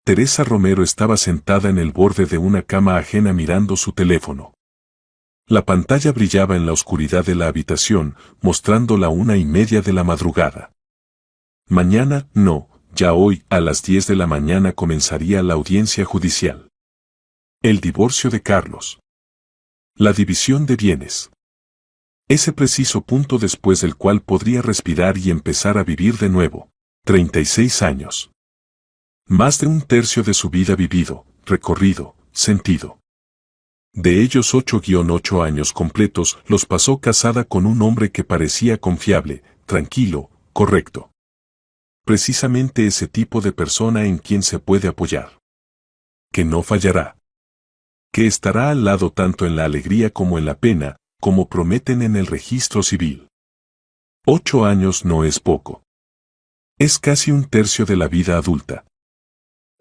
Teresa Romero estaba sentada en el borde de una cama ajena mirando su teléfono. La pantalla brillaba en la oscuridad de la habitación, mostrando la 1:30 de la madrugada. Mañana, no, ya hoy, a las 10 de la mañana comenzaría la audiencia judicial. El divorcio de Carlos. La división de bienes. Ese preciso punto después del cual podría respirar y empezar a vivir de nuevo. 36 años. Más de un tercio de su vida vivido, recorrido, sentido. De ellos 8-8 años completos los pasó casada con un hombre que parecía confiable, tranquilo, correcto. Precisamente ese tipo de persona en quien se puede apoyar. Que no fallará. Que estará al lado tanto en la alegría como en la pena, como prometen en el registro civil. 8 años no es poco. Es casi un tercio de la vida adulta.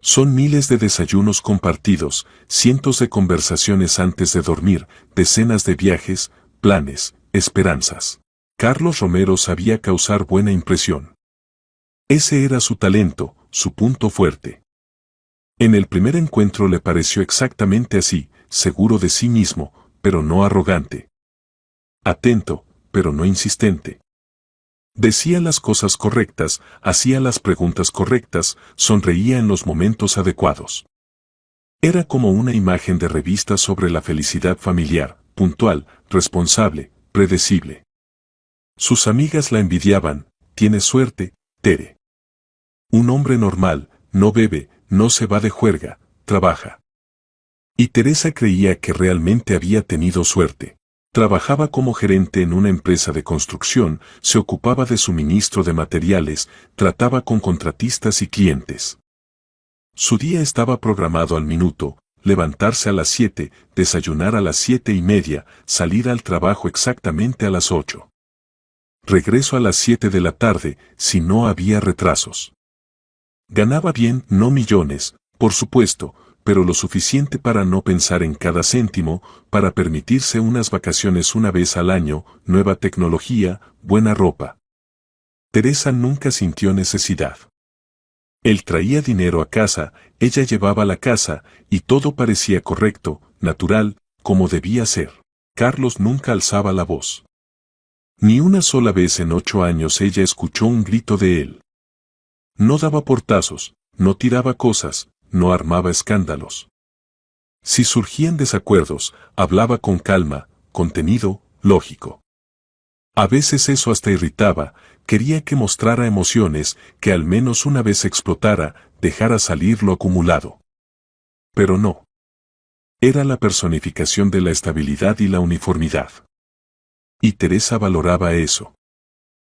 Son miles de desayunos compartidos, cientos de conversaciones antes de dormir, decenas de viajes, planes, esperanzas. Carlos Romero sabía causar buena impresión. Ese era su talento, su punto fuerte. En el primer encuentro le pareció exactamente así, seguro de sí mismo, pero no arrogante. Atento, pero no insistente. Decía las cosas correctas, hacía las preguntas correctas, sonreía en los momentos adecuados. Era como una imagen de revista sobre la felicidad familiar, puntual, responsable, predecible. Sus amigas la envidiaban. Tienes suerte, Tere. Un hombre normal, no bebe, no se va de juerga, trabaja. Y Teresa creía que realmente había tenido suerte. Trabajaba como gerente en una empresa de construcción, se ocupaba de suministro de materiales, trataba con contratistas y clientes. Su día estaba programado al minuto: levantarse a las 7, desayunar a las 7:30, salir al trabajo exactamente a las 8. Regreso a las 7 de la tarde, si no había retrasos. Ganaba bien, no millones, por supuesto, pero lo suficiente para no pensar en cada céntimo, para permitirse unas vacaciones una vez al año, nueva tecnología, buena ropa. Teresa nunca sintió necesidad. Él traía dinero a casa, ella llevaba la casa, y todo parecía correcto, natural, como debía ser. Carlos nunca alzaba la voz. Ni una sola vez en 8 años ella escuchó un grito de él. No daba portazos, no tiraba cosas, no armaba escándalos. Si surgían desacuerdos, hablaba con calma, contenido, lógico. A veces eso hasta irritaba, quería que mostrara emociones, que al menos una vez explotara, dejara salir lo acumulado. Pero no. Era la personificación de la estabilidad y la uniformidad. Y Teresa valoraba eso.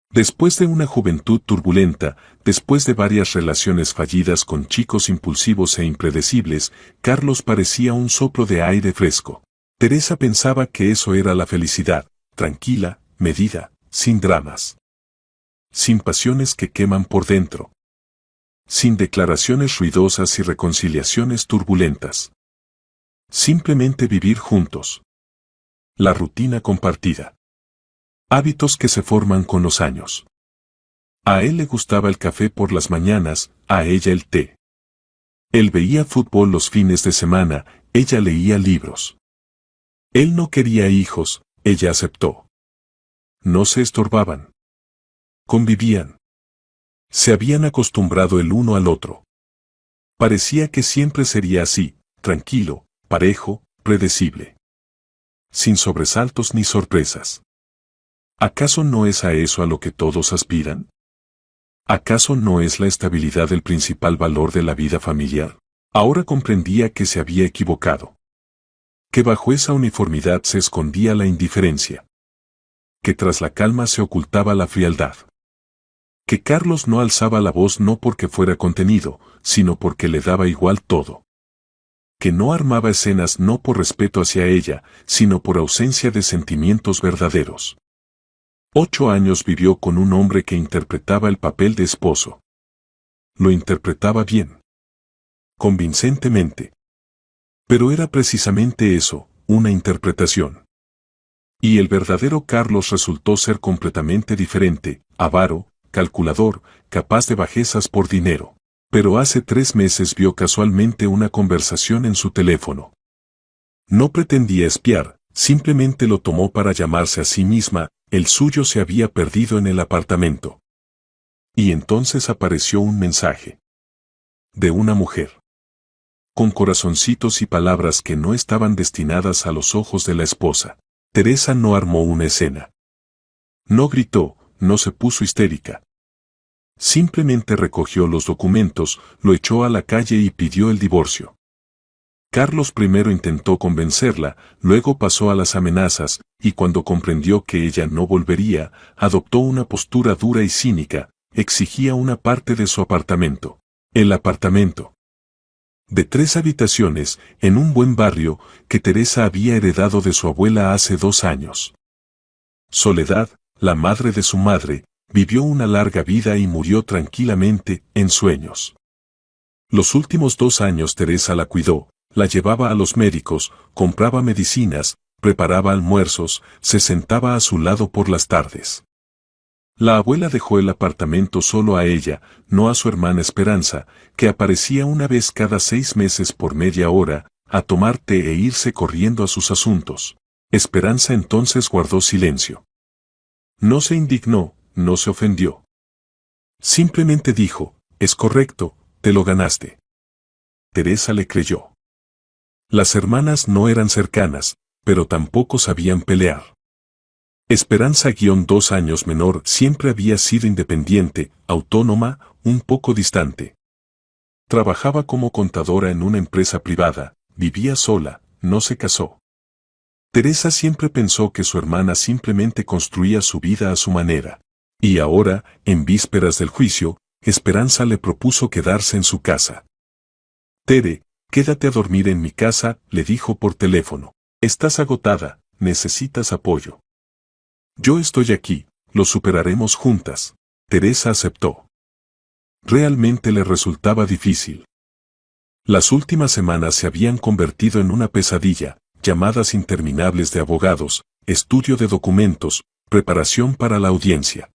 Después de una juventud turbulenta, después de varias relaciones fallidas con chicos impulsivos e impredecibles, Carlos parecía un soplo de aire fresco. Teresa pensaba que eso era la felicidad, tranquila, medida, sin dramas. Sin pasiones que queman por dentro. Sin declaraciones ruidosas y reconciliaciones turbulentas. Simplemente vivir juntos. La rutina compartida. Hábitos que se forman con los años. A él le gustaba el café por las mañanas, a ella el té. Él veía fútbol los fines de semana, ella leía libros. Él no quería hijos, ella aceptó. No se estorbaban. Convivían. Se habían acostumbrado el uno al otro. Parecía que siempre sería así, tranquilo, parejo, predecible. Sin sobresaltos ni sorpresas. ¿Acaso no es a eso a lo que todos aspiran? ¿Acaso no es la estabilidad el principal valor de la vida familiar? Ahora comprendía que se había equivocado. Que bajo esa uniformidad se escondía la indiferencia. Que tras la calma se ocultaba la frialdad. Que Carlos no alzaba la voz no porque fuera contenido, sino porque le daba igual todo. Que no armaba escenas no por respeto hacia ella, sino por ausencia de sentimientos verdaderos. 8 años vivió con un hombre que interpretaba el papel de esposo. Lo interpretaba bien. Convincentemente. Pero era precisamente eso, una interpretación. Y el verdadero Carlos resultó ser completamente diferente, avaro, calculador, capaz de bajezas por dinero. Pero hace 3 meses vio casualmente una conversación en su teléfono. No pretendía espiar, simplemente lo tomó para llamarse a sí misma, el suyo se había perdido en el apartamento. Y entonces apareció un mensaje. De una mujer. Con corazoncitos y palabras que no estaban destinadas a los ojos de la esposa. Teresa no armó una escena. No gritó, no se puso histérica. Simplemente recogió los documentos, lo echó a la calle y pidió el divorcio. Carlos primero intentó convencerla, luego pasó a las amenazas, y cuando comprendió que ella no volvería, adoptó una postura dura y cínica, exigía una parte de su apartamento. El apartamento. De 3 habitaciones, en un buen barrio, que Teresa había heredado de su abuela hace 2 años. Soledad, la madre de su madre, vivió una larga vida y murió tranquilamente, en sueños. Los últimos 2 años Teresa la cuidó, la llevaba a los médicos, compraba medicinas, preparaba almuerzos, se sentaba a su lado por las tardes. La abuela dejó el apartamento solo a ella, no a su hermana Esperanza, que aparecía una vez cada 6 meses por media hora, a tomar té e irse corriendo a sus asuntos. Esperanza entonces guardó silencio. No se indignó, no se ofendió. Simplemente dijo, es correcto, te lo ganaste. Teresa le creyó. Las hermanas no eran cercanas, pero tampoco sabían pelear. Esperanza, 2 años menor, siempre había sido independiente, autónoma, un poco distante. Trabajaba como contadora en una empresa privada, vivía sola, no se casó. Teresa siempre pensó que su hermana simplemente construía su vida a su manera. Y ahora, en vísperas del juicio, Esperanza le propuso quedarse en su casa. Tere, quédate a dormir en mi casa, le dijo por teléfono. Estás agotada, necesitas apoyo. Yo estoy aquí, lo superaremos juntas. Teresa aceptó. Realmente le resultaba difícil. Las últimas semanas se habían convertido en una pesadilla, llamadas interminables de abogados, estudio de documentos, preparación para la audiencia.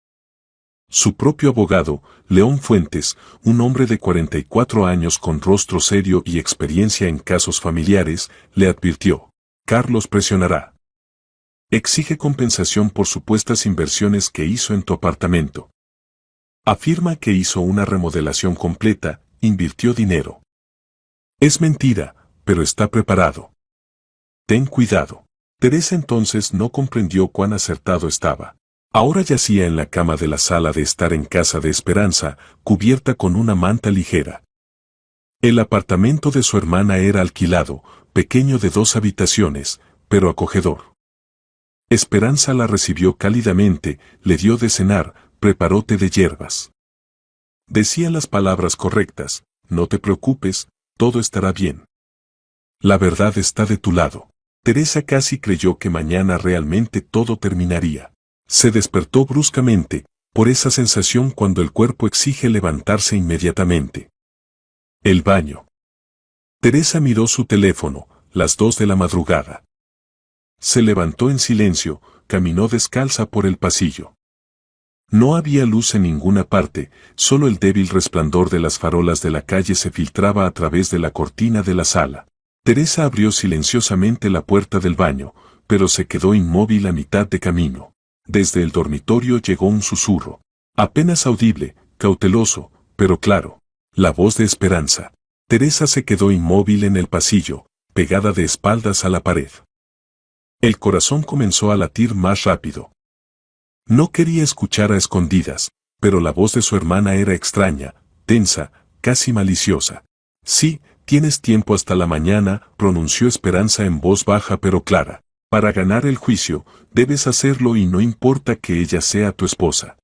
Su propio abogado, León Fuentes, un hombre de 44 años con rostro serio y experiencia en casos familiares, le advirtió: Carlos presionará. Exige compensación por supuestas inversiones que hizo en tu apartamento. Afirma que hizo una remodelación completa, invirtió dinero. Es mentira, pero está preparado. Ten cuidado. Teresa entonces no comprendió cuán acertado estaba. Ahora yacía en la cama de la sala de estar en casa de Esperanza, cubierta con una manta ligera. El apartamento de su hermana era alquilado, pequeño de 2 habitaciones, pero acogedor. Esperanza la recibió cálidamente, le dio de cenar, preparó té de hierbas. Decía las palabras correctas: no te preocupes, todo estará bien. La verdad está de tu lado. Teresa casi creyó que mañana realmente todo terminaría. Se despertó bruscamente, por esa sensación cuando el cuerpo exige levantarse inmediatamente. El baño. Teresa miró su teléfono, las 2 de la madrugada. Se levantó en silencio, caminó descalza por el pasillo. No había luz en ninguna parte, solo el débil resplandor de las farolas de la calle se filtraba a través de la cortina de la sala. Teresa abrió silenciosamente la puerta del baño, pero se quedó inmóvil a mitad de camino. Desde el dormitorio llegó un susurro, apenas audible, cauteloso, pero claro, la voz de Esperanza. Teresa se quedó inmóvil en el pasillo, pegada de espaldas a la pared. El corazón comenzó a latir más rápido. No quería escuchar a escondidas, pero la voz de su hermana era extraña, tensa, casi maliciosa. Sí, tienes tiempo hasta la mañana, pronunció Esperanza en voz baja pero clara. Para ganar el juicio, debes hacerlo y no importa que ella sea tu esposa.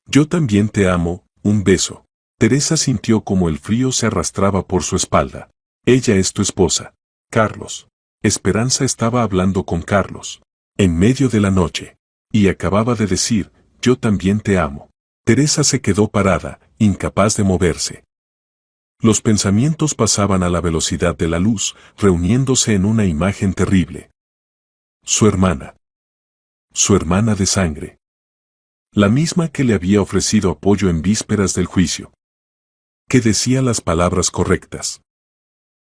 Yo también te amo, un beso. Teresa sintió como el frío se arrastraba por su espalda. Ella es tu esposa, Carlos. Esperanza estaba hablando con Carlos, en medio de la noche, y acababa de decir: yo también te amo. Teresa se quedó parada, incapaz de moverse. Los pensamientos pasaban a la velocidad de la luz, reuniéndose en una imagen terrible. Su hermana. Su hermana de sangre. La misma que le había ofrecido apoyo en vísperas del juicio. que decía las palabras correctas,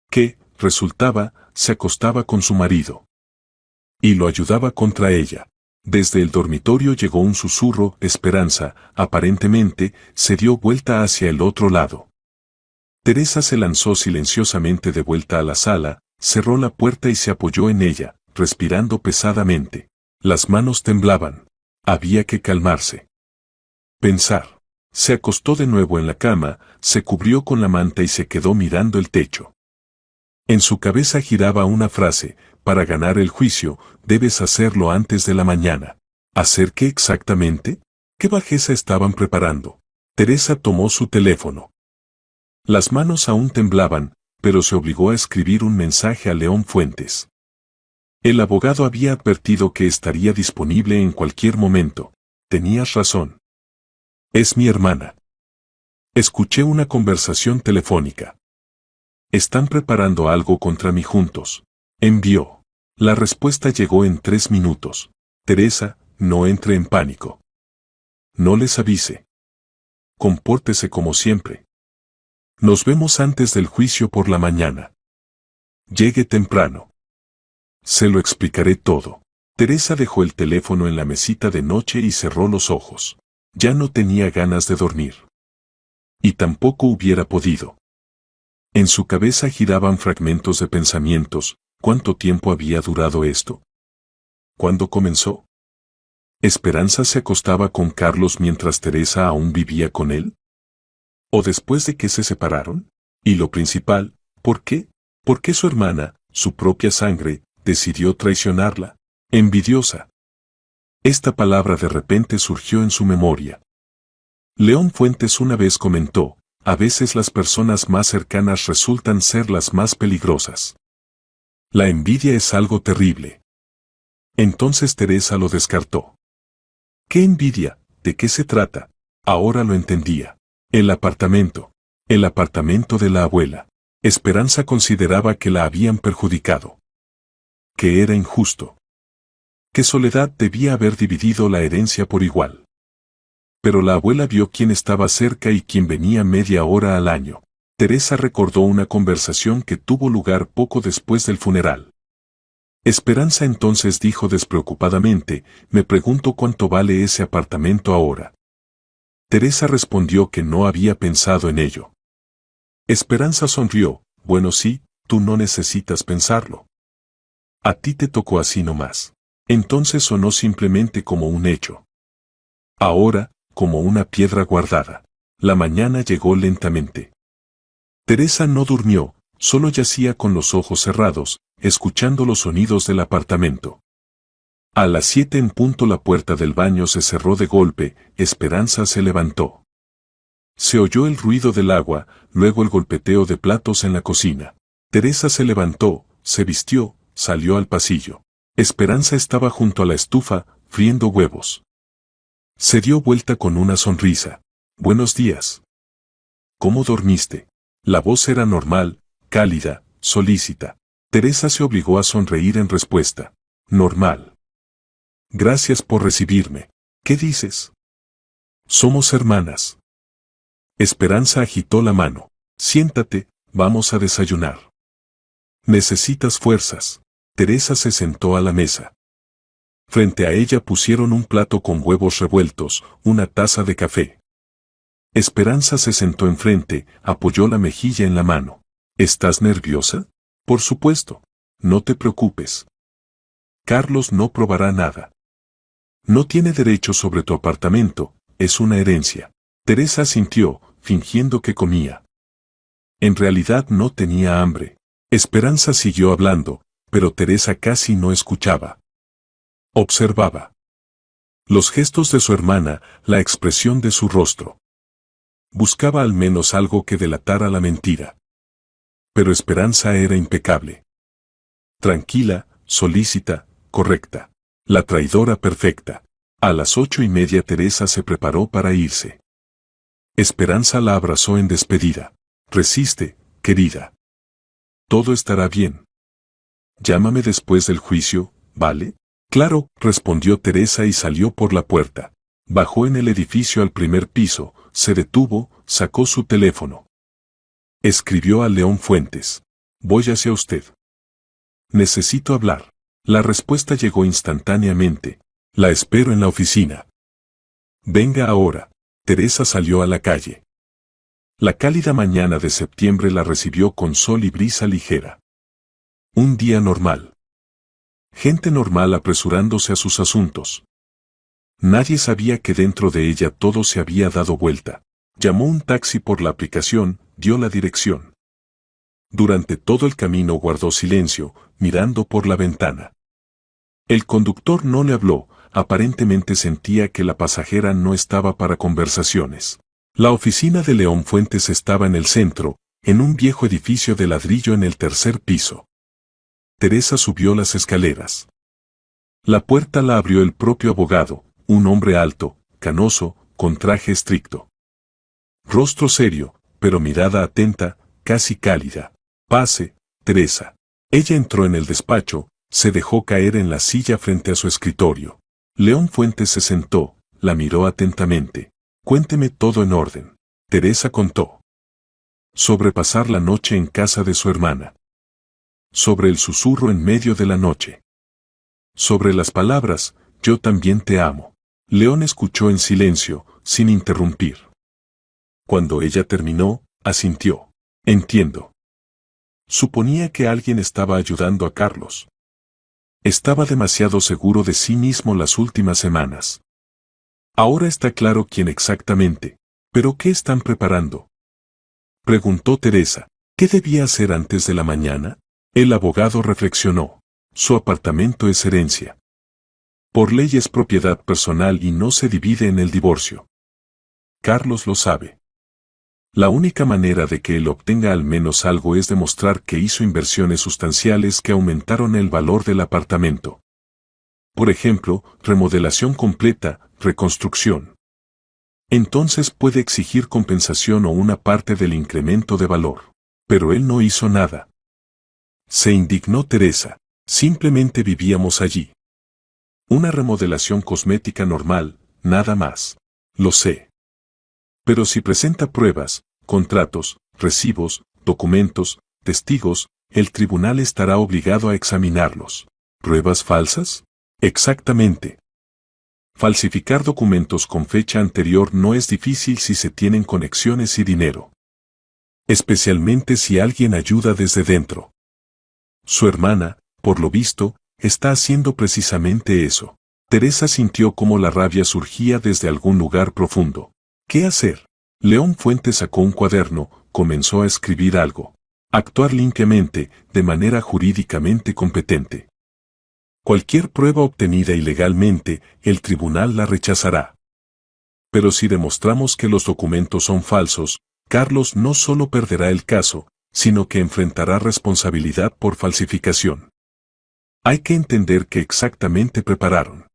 que, resultaba, se acostaba con su marido y lo ayudaba contra ella. Desde el dormitorio llegó un susurro. Esperanza, aparentemente, se dio vuelta hacia el otro lado. Teresa se lanzó silenciosamente de vuelta a la sala, cerró la puerta y se apoyó en ella, respirando pesadamente. Las manos temblaban. Había que calmarse. Pensar. Se acostó de nuevo en la cama, se cubrió con la manta y se quedó mirando el techo. En su cabeza giraba una frase: para ganar el juicio, debes hacerlo antes de la mañana. ¿Hacer qué exactamente? ¿Qué bajeza estaban preparando? Teresa tomó su teléfono. Las manos aún temblaban, pero se obligó a escribir un mensaje a León Fuentes. El abogado había advertido que estaría disponible en cualquier momento. Tenías razón. Es mi hermana. Escuché una conversación telefónica. Están preparando algo contra mí juntos. Envió. La respuesta llegó en 3 minutos. Teresa, no entre en pánico. No les avise. Compórtese como siempre. Nos vemos antes del juicio por la mañana. Llegue temprano. Se lo explicaré todo. Teresa dejó el teléfono en la mesita de noche y cerró los ojos. Ya no tenía ganas de dormir. Y tampoco hubiera podido. En su cabeza giraban fragmentos de pensamientos. ¿Cuánto tiempo había durado esto? ¿Cuándo comenzó? ¿Esperanza se acostaba con Carlos mientras Teresa aún vivía con él? ¿O después de que se separaron? Y lo principal, ¿por qué? ¿Por qué su hermana, su propia sangre, decidió traicionarla? Envidiosa. Esta palabra de repente surgió en su memoria. León Fuentes una vez comentó: a veces las personas más cercanas resultan ser las más peligrosas. La envidia es algo terrible. Entonces Teresa lo descartó. ¿Qué envidia? ¿De qué se trata? Ahora lo entendía. El apartamento. El apartamento de la abuela. Esperanza consideraba que la habían perjudicado. Que era injusto. Que Soledad debía haber dividido la herencia por igual. Pero la abuela vio quién estaba cerca y quién venía media hora al año. Teresa recordó una conversación que tuvo lugar poco después del funeral. Esperanza entonces dijo despreocupadamente: me pregunto cuánto vale ese apartamento ahora. Teresa respondió que no había pensado en ello. Esperanza sonrió: bueno, sí, tú no necesitas pensarlo. A ti te tocó así nomás. Entonces sonó simplemente como un hecho. Ahora, como una piedra guardada. La mañana llegó lentamente. Teresa no durmió, solo yacía con los ojos cerrados, escuchando los sonidos del apartamento. A las 7 en punto la puerta del baño se cerró de golpe. Esperanza se levantó. Se oyó el ruido del agua, luego el golpeteo de platos en la cocina. Teresa se levantó, se vistió, salió al pasillo. Esperanza estaba junto a la estufa, friendo huevos. Se dio vuelta con una sonrisa. Buenos días. ¿Cómo dormiste? La voz era normal, cálida, solícita. Teresa se obligó a sonreír en respuesta. Normal. Gracias por recibirme. ¿Qué dices? Somos hermanas. Esperanza agitó la mano. Siéntate, vamos a desayunar. Necesitas fuerzas. Teresa se sentó a la mesa. Frente a ella pusieron un plato con huevos revueltos, una taza de café. Esperanza se sentó enfrente, apoyó la mejilla en la mano. ¿Estás nerviosa? Por supuesto. No te preocupes. Carlos no probará nada. No tiene derecho sobre tu apartamento, es una herencia. Teresa asintió, fingiendo que comía. En realidad no tenía hambre. Esperanza siguió hablando, pero Teresa casi no escuchaba. Observaba los gestos de su hermana, la expresión de su rostro. Buscaba al menos algo que delatara la mentira. Pero Esperanza era impecable. Tranquila, solícita, correcta. La traidora perfecta. A las 8:30 Teresa se preparó para irse. Esperanza la abrazó en despedida. Resiste, querida. Todo estará bien. Llámame después del juicio, ¿vale? Claro, respondió Teresa y salió por la puerta. Bajó en el edificio al primer piso, se detuvo, sacó su teléfono. Escribió a León Fuentes. Voy hacia usted. Necesito hablar. La respuesta llegó instantáneamente. La espero en la oficina. Venga ahora. Teresa salió a la calle. La cálida mañana de septiembre la recibió con sol y brisa ligera. Un día normal. Gente normal apresurándose a sus asuntos. Nadie sabía que dentro de ella todo se había dado vuelta. Llamó un taxi por la aplicación, dio la dirección. Durante todo el camino guardó silencio, mirando por la ventana. El conductor no le habló, aparentemente sentía que la pasajera no estaba para conversaciones. La oficina de León Fuentes estaba en el centro, en un viejo edificio de ladrillo en el tercer piso. Teresa subió las escaleras. La puerta la abrió el propio abogado, un hombre alto, canoso, con traje estricto. Rostro serio, pero mirada atenta, casi cálida. Pase, Teresa. Ella entró en el despacho, se dejó caer en la silla frente a su escritorio. León Fuentes se sentó, la miró atentamente. Cuénteme todo en orden. Teresa contó. Sobre pasar la noche en casa de su hermana. Sobre el susurro en medio de la noche. Sobre las palabras, yo también te amo. León escuchó en silencio, sin interrumpir. Cuando ella terminó, asintió. Entiendo. Suponía que alguien estaba ayudando a Carlos. Estaba demasiado seguro de sí mismo las últimas semanas. Ahora está claro quién exactamente. ¿Pero qué están preparando? Preguntó Teresa. ¿Qué debía hacer antes de la mañana? El abogado reflexionó. Su apartamento es herencia. Por ley es propiedad personal y no se divide en el divorcio. Carlos lo sabe. La única manera de que él obtenga al menos algo es demostrar que hizo inversiones sustanciales que aumentaron el valor del apartamento. Por ejemplo, remodelación completa, reconstrucción. Entonces puede exigir compensación o una parte del incremento de valor. Pero él no hizo nada. Se indignó Teresa. Simplemente vivíamos allí. Una remodelación cosmética normal, nada más. Lo sé. Pero si presenta pruebas, contratos, recibos, documentos, testigos, el tribunal estará obligado a examinarlos. ¿Pruebas falsas? Exactamente. Falsificar documentos con fecha anterior no es difícil si se tienen conexiones y dinero. Especialmente si alguien ayuda desde dentro. Su hermana, por lo visto, está haciendo precisamente eso. Teresa sintió cómo la rabia surgía desde algún lugar profundo. ¿Qué hacer? León Fuentes sacó un cuaderno, comenzó a escribir algo. Actuar limpiamente, de manera jurídicamente competente. Cualquier prueba obtenida ilegalmente, el tribunal la rechazará. Pero si demostramos que los documentos son falsos, Carlos no solo perderá el caso, sino que enfrentará responsabilidad por falsificación. Hay que entender qué exactamente prepararon.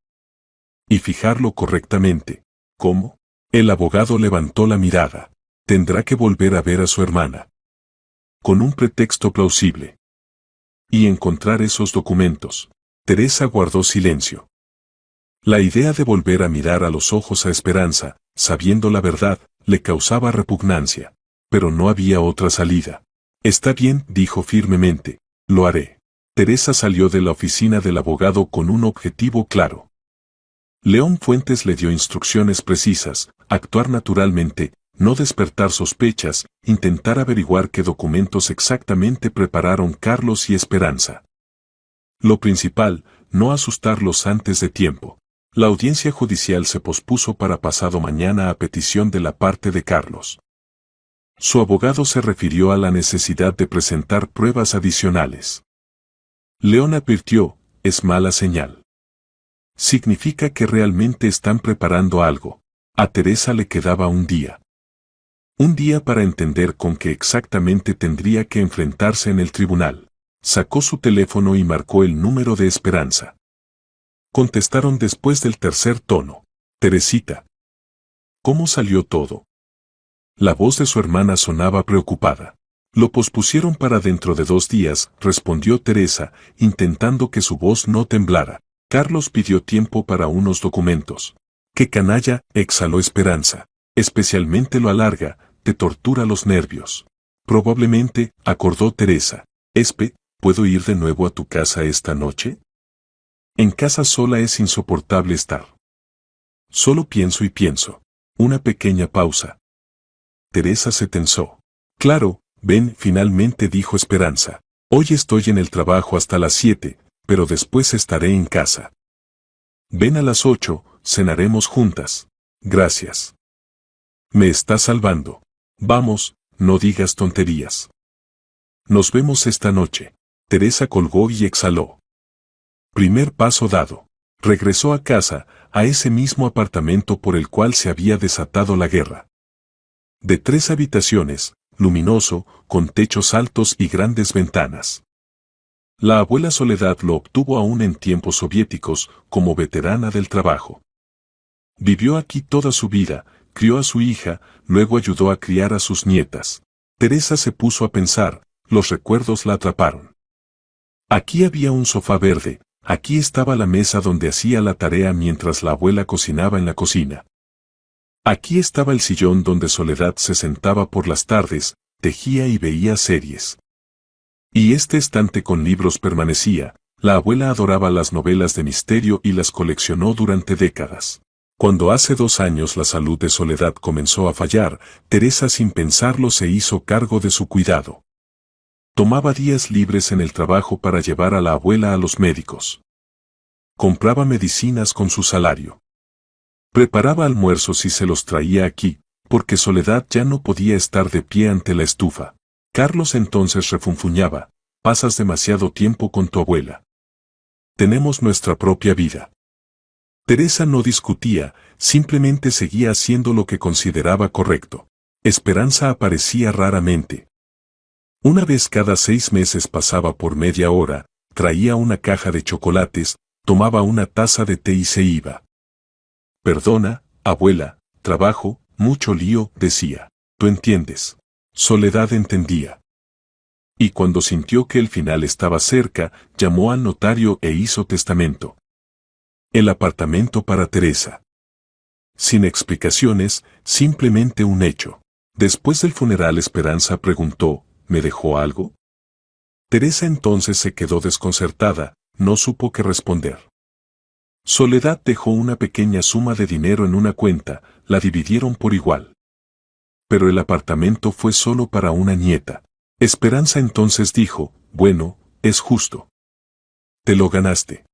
Y fijarlo correctamente. ¿Cómo? El abogado levantó la mirada. Tendrá que volver a ver a su hermana. Con un pretexto plausible. Y encontrar esos documentos. Teresa guardó silencio. La idea de volver a mirar a los ojos a Esperanza, sabiendo la verdad, le causaba repugnancia. Pero no había otra salida. Está bien, dijo firmemente. Lo haré. Teresa salió de la oficina del abogado con un objetivo claro. León Fuentes le dio instrucciones precisas, actuar naturalmente, no despertar sospechas, intentar averiguar qué documentos exactamente prepararon Carlos y Esperanza. Lo principal, no asustarlos antes de tiempo. La audiencia judicial se pospuso para pasado mañana a petición de la parte de Carlos. Su abogado se refirió a la necesidad de presentar pruebas adicionales. León advirtió, es mala señal. Significa que realmente están preparando algo. A Teresa le quedaba un día. Un día para entender con qué exactamente tendría que enfrentarse en el tribunal. Sacó su teléfono y marcó el número de Esperanza. Contestaron después del tercer tono. Teresita. ¿Cómo salió todo? La voz de su hermana sonaba preocupada. Lo pospusieron para dentro de 2 días, respondió Teresa, intentando que su voz no temblara. Carlos pidió tiempo para unos documentos. ¡Qué canalla!, exhaló Esperanza. Especialmente lo alarga, te tortura los nervios. Probablemente, acordó Teresa. Espe, ¿puedo ir de nuevo a tu casa esta noche? En casa sola es insoportable estar. Solo pienso y pienso. Una pequeña pausa. Teresa se tensó. Claro, ven, finalmente dijo Esperanza. Hoy estoy en el trabajo hasta las 7, pero después estaré en casa. Ven a las 8, cenaremos juntas. Gracias. Me estás salvando. Vamos, no digas tonterías. Nos vemos esta noche. Teresa colgó y exhaló. Primer paso dado. Regresó a casa, a ese mismo apartamento por el cual se había desatado la guerra. De 3 habitaciones, luminoso, con techos altos y grandes ventanas. La abuela Soledad lo obtuvo aún en tiempos soviéticos, como veterana del trabajo. Vivió aquí toda su vida, crió a su hija, luego ayudó a criar a sus nietas. Teresa se puso a pensar, los recuerdos la atraparon. Aquí había un sofá verde, aquí estaba la mesa donde hacía la tarea mientras la abuela cocinaba en la cocina. Aquí estaba el sillón donde Soledad se sentaba por las tardes, tejía y veía series. Y este estante con libros permanecía. La abuela adoraba las novelas de misterio y las coleccionó durante décadas. Cuando hace 2 años la salud de Soledad comenzó a fallar, Teresa sin pensarlo se hizo cargo de su cuidado. Tomaba días libres en el trabajo para llevar a la abuela a los médicos. Compraba medicinas con su salario. Preparaba almuerzos y se los traía aquí, porque Soledad ya no podía estar de pie ante la estufa. Carlos entonces refunfuñaba, pasas demasiado tiempo con tu abuela. Tenemos nuestra propia vida. Teresa no discutía, simplemente seguía haciendo lo que consideraba correcto. Esperanza aparecía raramente. Una vez cada 6 meses pasaba por media hora, traía una caja de chocolates, tomaba una taza de té y se iba. Perdona, abuela, trabajo, mucho lío, decía. ¿Tú entiendes? Soledad entendía. Y cuando sintió que el final estaba cerca, llamó al notario e hizo testamento. El apartamento para Teresa. Sin explicaciones, simplemente un hecho. Después del funeral Esperanza preguntó, ¿me dejó algo? Teresa entonces se quedó desconcertada, no supo qué responder. Soledad dejó una pequeña suma de dinero en una cuenta, la dividieron por igual. Pero el apartamento fue solo para una nieta. Esperanza entonces dijo, bueno, es justo. Te lo ganaste.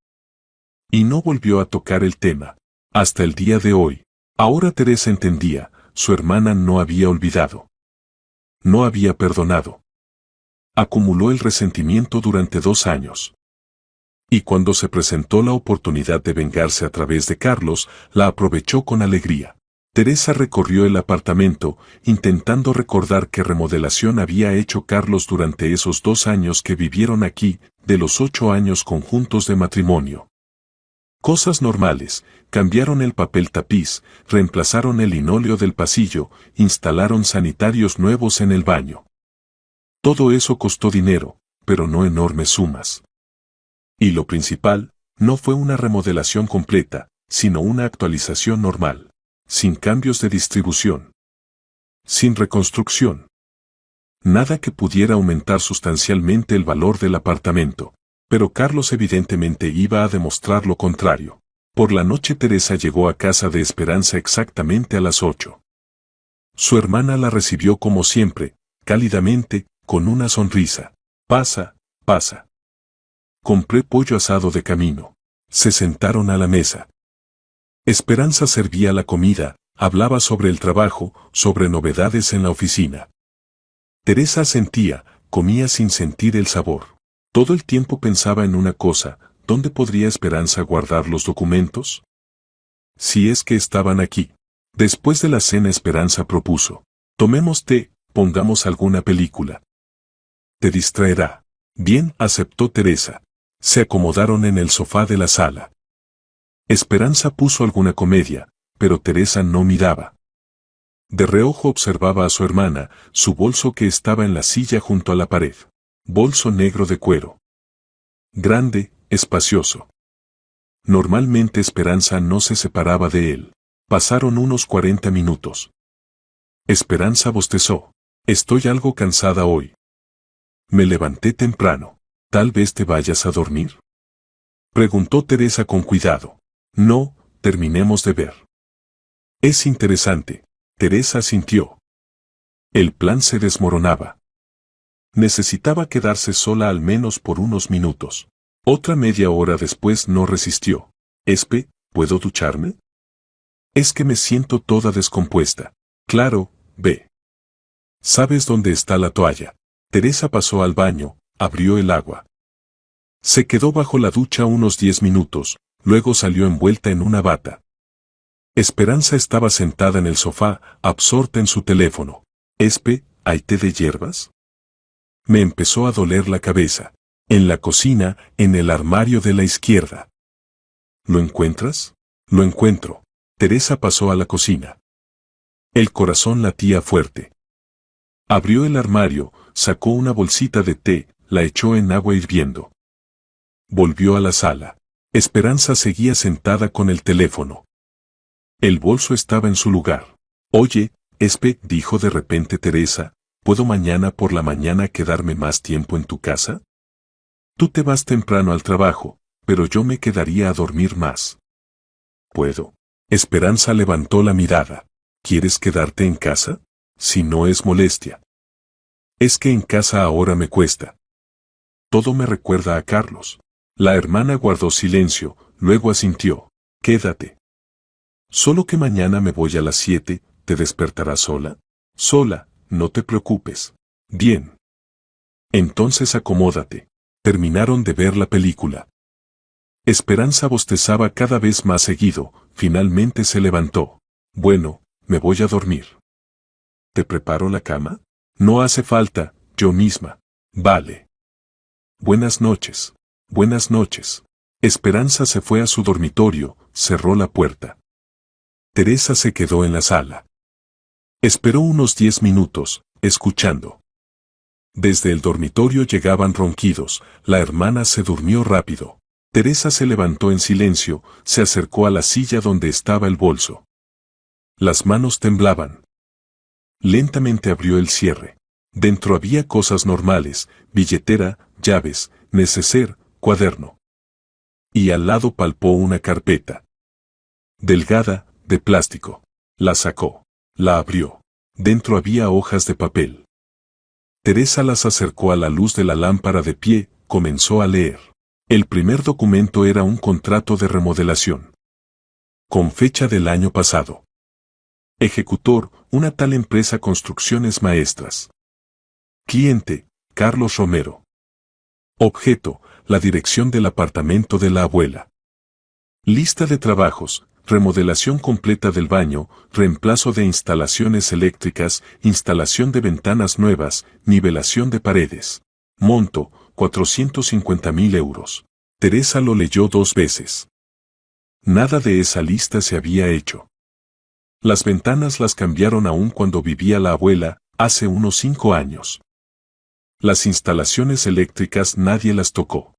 Y no volvió a tocar el tema, hasta el día de hoy. Ahora Teresa entendía, su hermana no había olvidado. No había perdonado. Acumuló el resentimiento durante 2 años. Y cuando se presentó la oportunidad de vengarse a través de Carlos, la aprovechó con alegría. Teresa recorrió el apartamento, intentando recordar qué remodelación había hecho Carlos durante esos 2 años que vivieron aquí, de los 8 años conjuntos de matrimonio. Cosas normales, cambiaron el papel tapiz, reemplazaron el linóleo del pasillo, instalaron sanitarios nuevos en el baño. Todo eso costó dinero, pero no enormes sumas. Y lo principal, no fue una remodelación completa, sino una actualización normal, sin cambios de distribución, sin reconstrucción. Nada que pudiera aumentar sustancialmente el valor del apartamento. Pero Carlos evidentemente iba a demostrar lo contrario. Por la noche Teresa llegó a casa de Esperanza exactamente a las 8. Su hermana la recibió como siempre, cálidamente, con una sonrisa. Pasa, pasa. Compré pollo asado de camino. Se sentaron a la mesa. Esperanza servía la comida, hablaba sobre el trabajo, sobre novedades en la oficina. Teresa sentía, comía sin sentir el sabor. Todo el tiempo pensaba en una cosa, ¿dónde podría Esperanza guardar los documentos? Si es que estaban aquí. Después de la cena Esperanza propuso, tomemos té, pongamos alguna película. Te distraerá. Bien, aceptó Teresa. Se acomodaron en el sofá de la sala. Esperanza puso alguna comedia, pero Teresa no miraba. De reojo observaba a su hermana, su bolso que estaba en la silla junto a la pared. Bolso negro de cuero. Grande, espacioso. Normalmente Esperanza no se separaba de él. Pasaron unos 40 minutos. Esperanza bostezó. Estoy algo cansada hoy. Me levanté temprano. ¿Tal vez te vayas a dormir?, preguntó Teresa con cuidado. No, terminemos de ver. Es interesante. Teresa asintió. El plan se desmoronaba. Necesitaba quedarse sola al menos por unos minutos. Otra media hora después no resistió. Espe, ¿puedo ducharme? Es que me siento toda descompuesta. Claro, ve. ¿Sabes dónde está la toalla? Teresa pasó al baño, abrió el agua. Se quedó bajo la ducha unos 10 minutos, luego salió envuelta en una bata. Esperanza estaba sentada en el sofá, absorta en su teléfono. Espe, ¿hay té de hierbas? Me empezó a doler la cabeza. En la cocina, en el armario de la izquierda. ¿Lo encuentras? Lo encuentro. Teresa pasó a la cocina. El corazón latía fuerte. Abrió el armario, sacó una bolsita de té, la echó en agua hirviendo. Volvió a la sala. Esperanza seguía sentada con el teléfono. El bolso estaba en su lugar. Oye, Espe, dijo de repente Teresa, ¿puedo mañana por la mañana quedarme más tiempo en tu casa? Tú te vas temprano al trabajo, pero yo me quedaría a dormir más. ¿Puedo? Esperanza levantó la mirada. ¿Quieres quedarte en casa? Si no es molestia. Es que en casa ahora me cuesta. Todo me recuerda a Carlos. La hermana guardó silencio, luego asintió. Quédate. Solo que mañana me voy a las 7, ¿te despertarás sola? Sola, no te preocupes. Bien. Entonces acomódate. Terminaron de ver la película. Esperanza bostezaba cada vez más seguido, finalmente se levantó. Bueno, me voy a dormir. ¿Te preparo la cama? No hace falta, yo misma. Vale. Buenas noches. Buenas noches. Esperanza se fue a su dormitorio, cerró la puerta. Teresa se quedó en la sala. Esperó unos 10 minutos, escuchando. Desde el dormitorio llegaban ronquidos, la hermana se durmió rápido. Teresa se levantó en silencio, se acercó a la silla donde estaba el bolso. Las manos temblaban. Lentamente abrió el cierre. Dentro había cosas normales, billetera, llaves, neceser, cuaderno. Y al lado palpó una carpeta. Delgada, de plástico. La sacó. La abrió. Dentro había hojas de papel. Teresa las acercó a la luz de la lámpara de pie, comenzó a leer. El primer documento era un contrato de remodelación. Con fecha del año pasado. Ejecutor, una tal empresa Construcciones Maestras. Cliente, Carlos Romero. Objeto, la dirección del apartamento de la abuela. Lista de trabajos, remodelación completa del baño, reemplazo de instalaciones eléctricas, instalación de ventanas nuevas, nivelación de paredes. Monto, 450.000 euros. Teresa lo leyó 2 veces. Nada de esa lista se había hecho. Las ventanas las cambiaron aún cuando vivía la abuela, hace unos 5 años. Las instalaciones eléctricas nadie las tocó.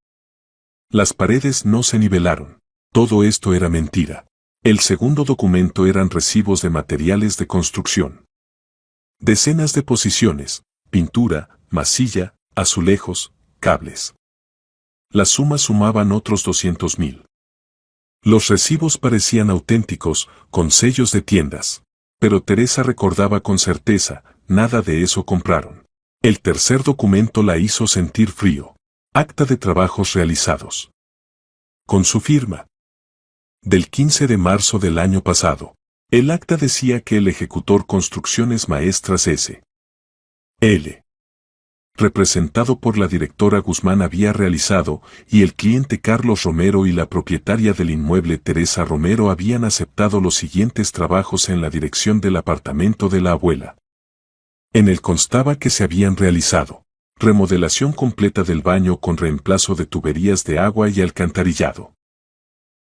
Las paredes no se nivelaron. Todo esto era mentira. El segundo documento eran recibos de materiales de construcción. Decenas de posiciones, pintura, masilla, azulejos, cables. Las sumas sumaban otros 200.000. Los recibos parecían auténticos, con sellos de tiendas. Pero Teresa recordaba con certeza, nada de eso compraron. El tercer documento la hizo sentir frío. Acta de trabajos realizados. Con su firma. Del 15 de marzo del año pasado. El acta decía que el ejecutor Construcciones Maestras S.L. representado por la directora Guzmán había realizado, y el cliente Carlos Romero y la propietaria del inmueble Teresa Romero habían aceptado los siguientes trabajos en la dirección del apartamento de la abuela. En él constaba que se habían realizado remodelación completa del baño con reemplazo de tuberías de agua y alcantarillado.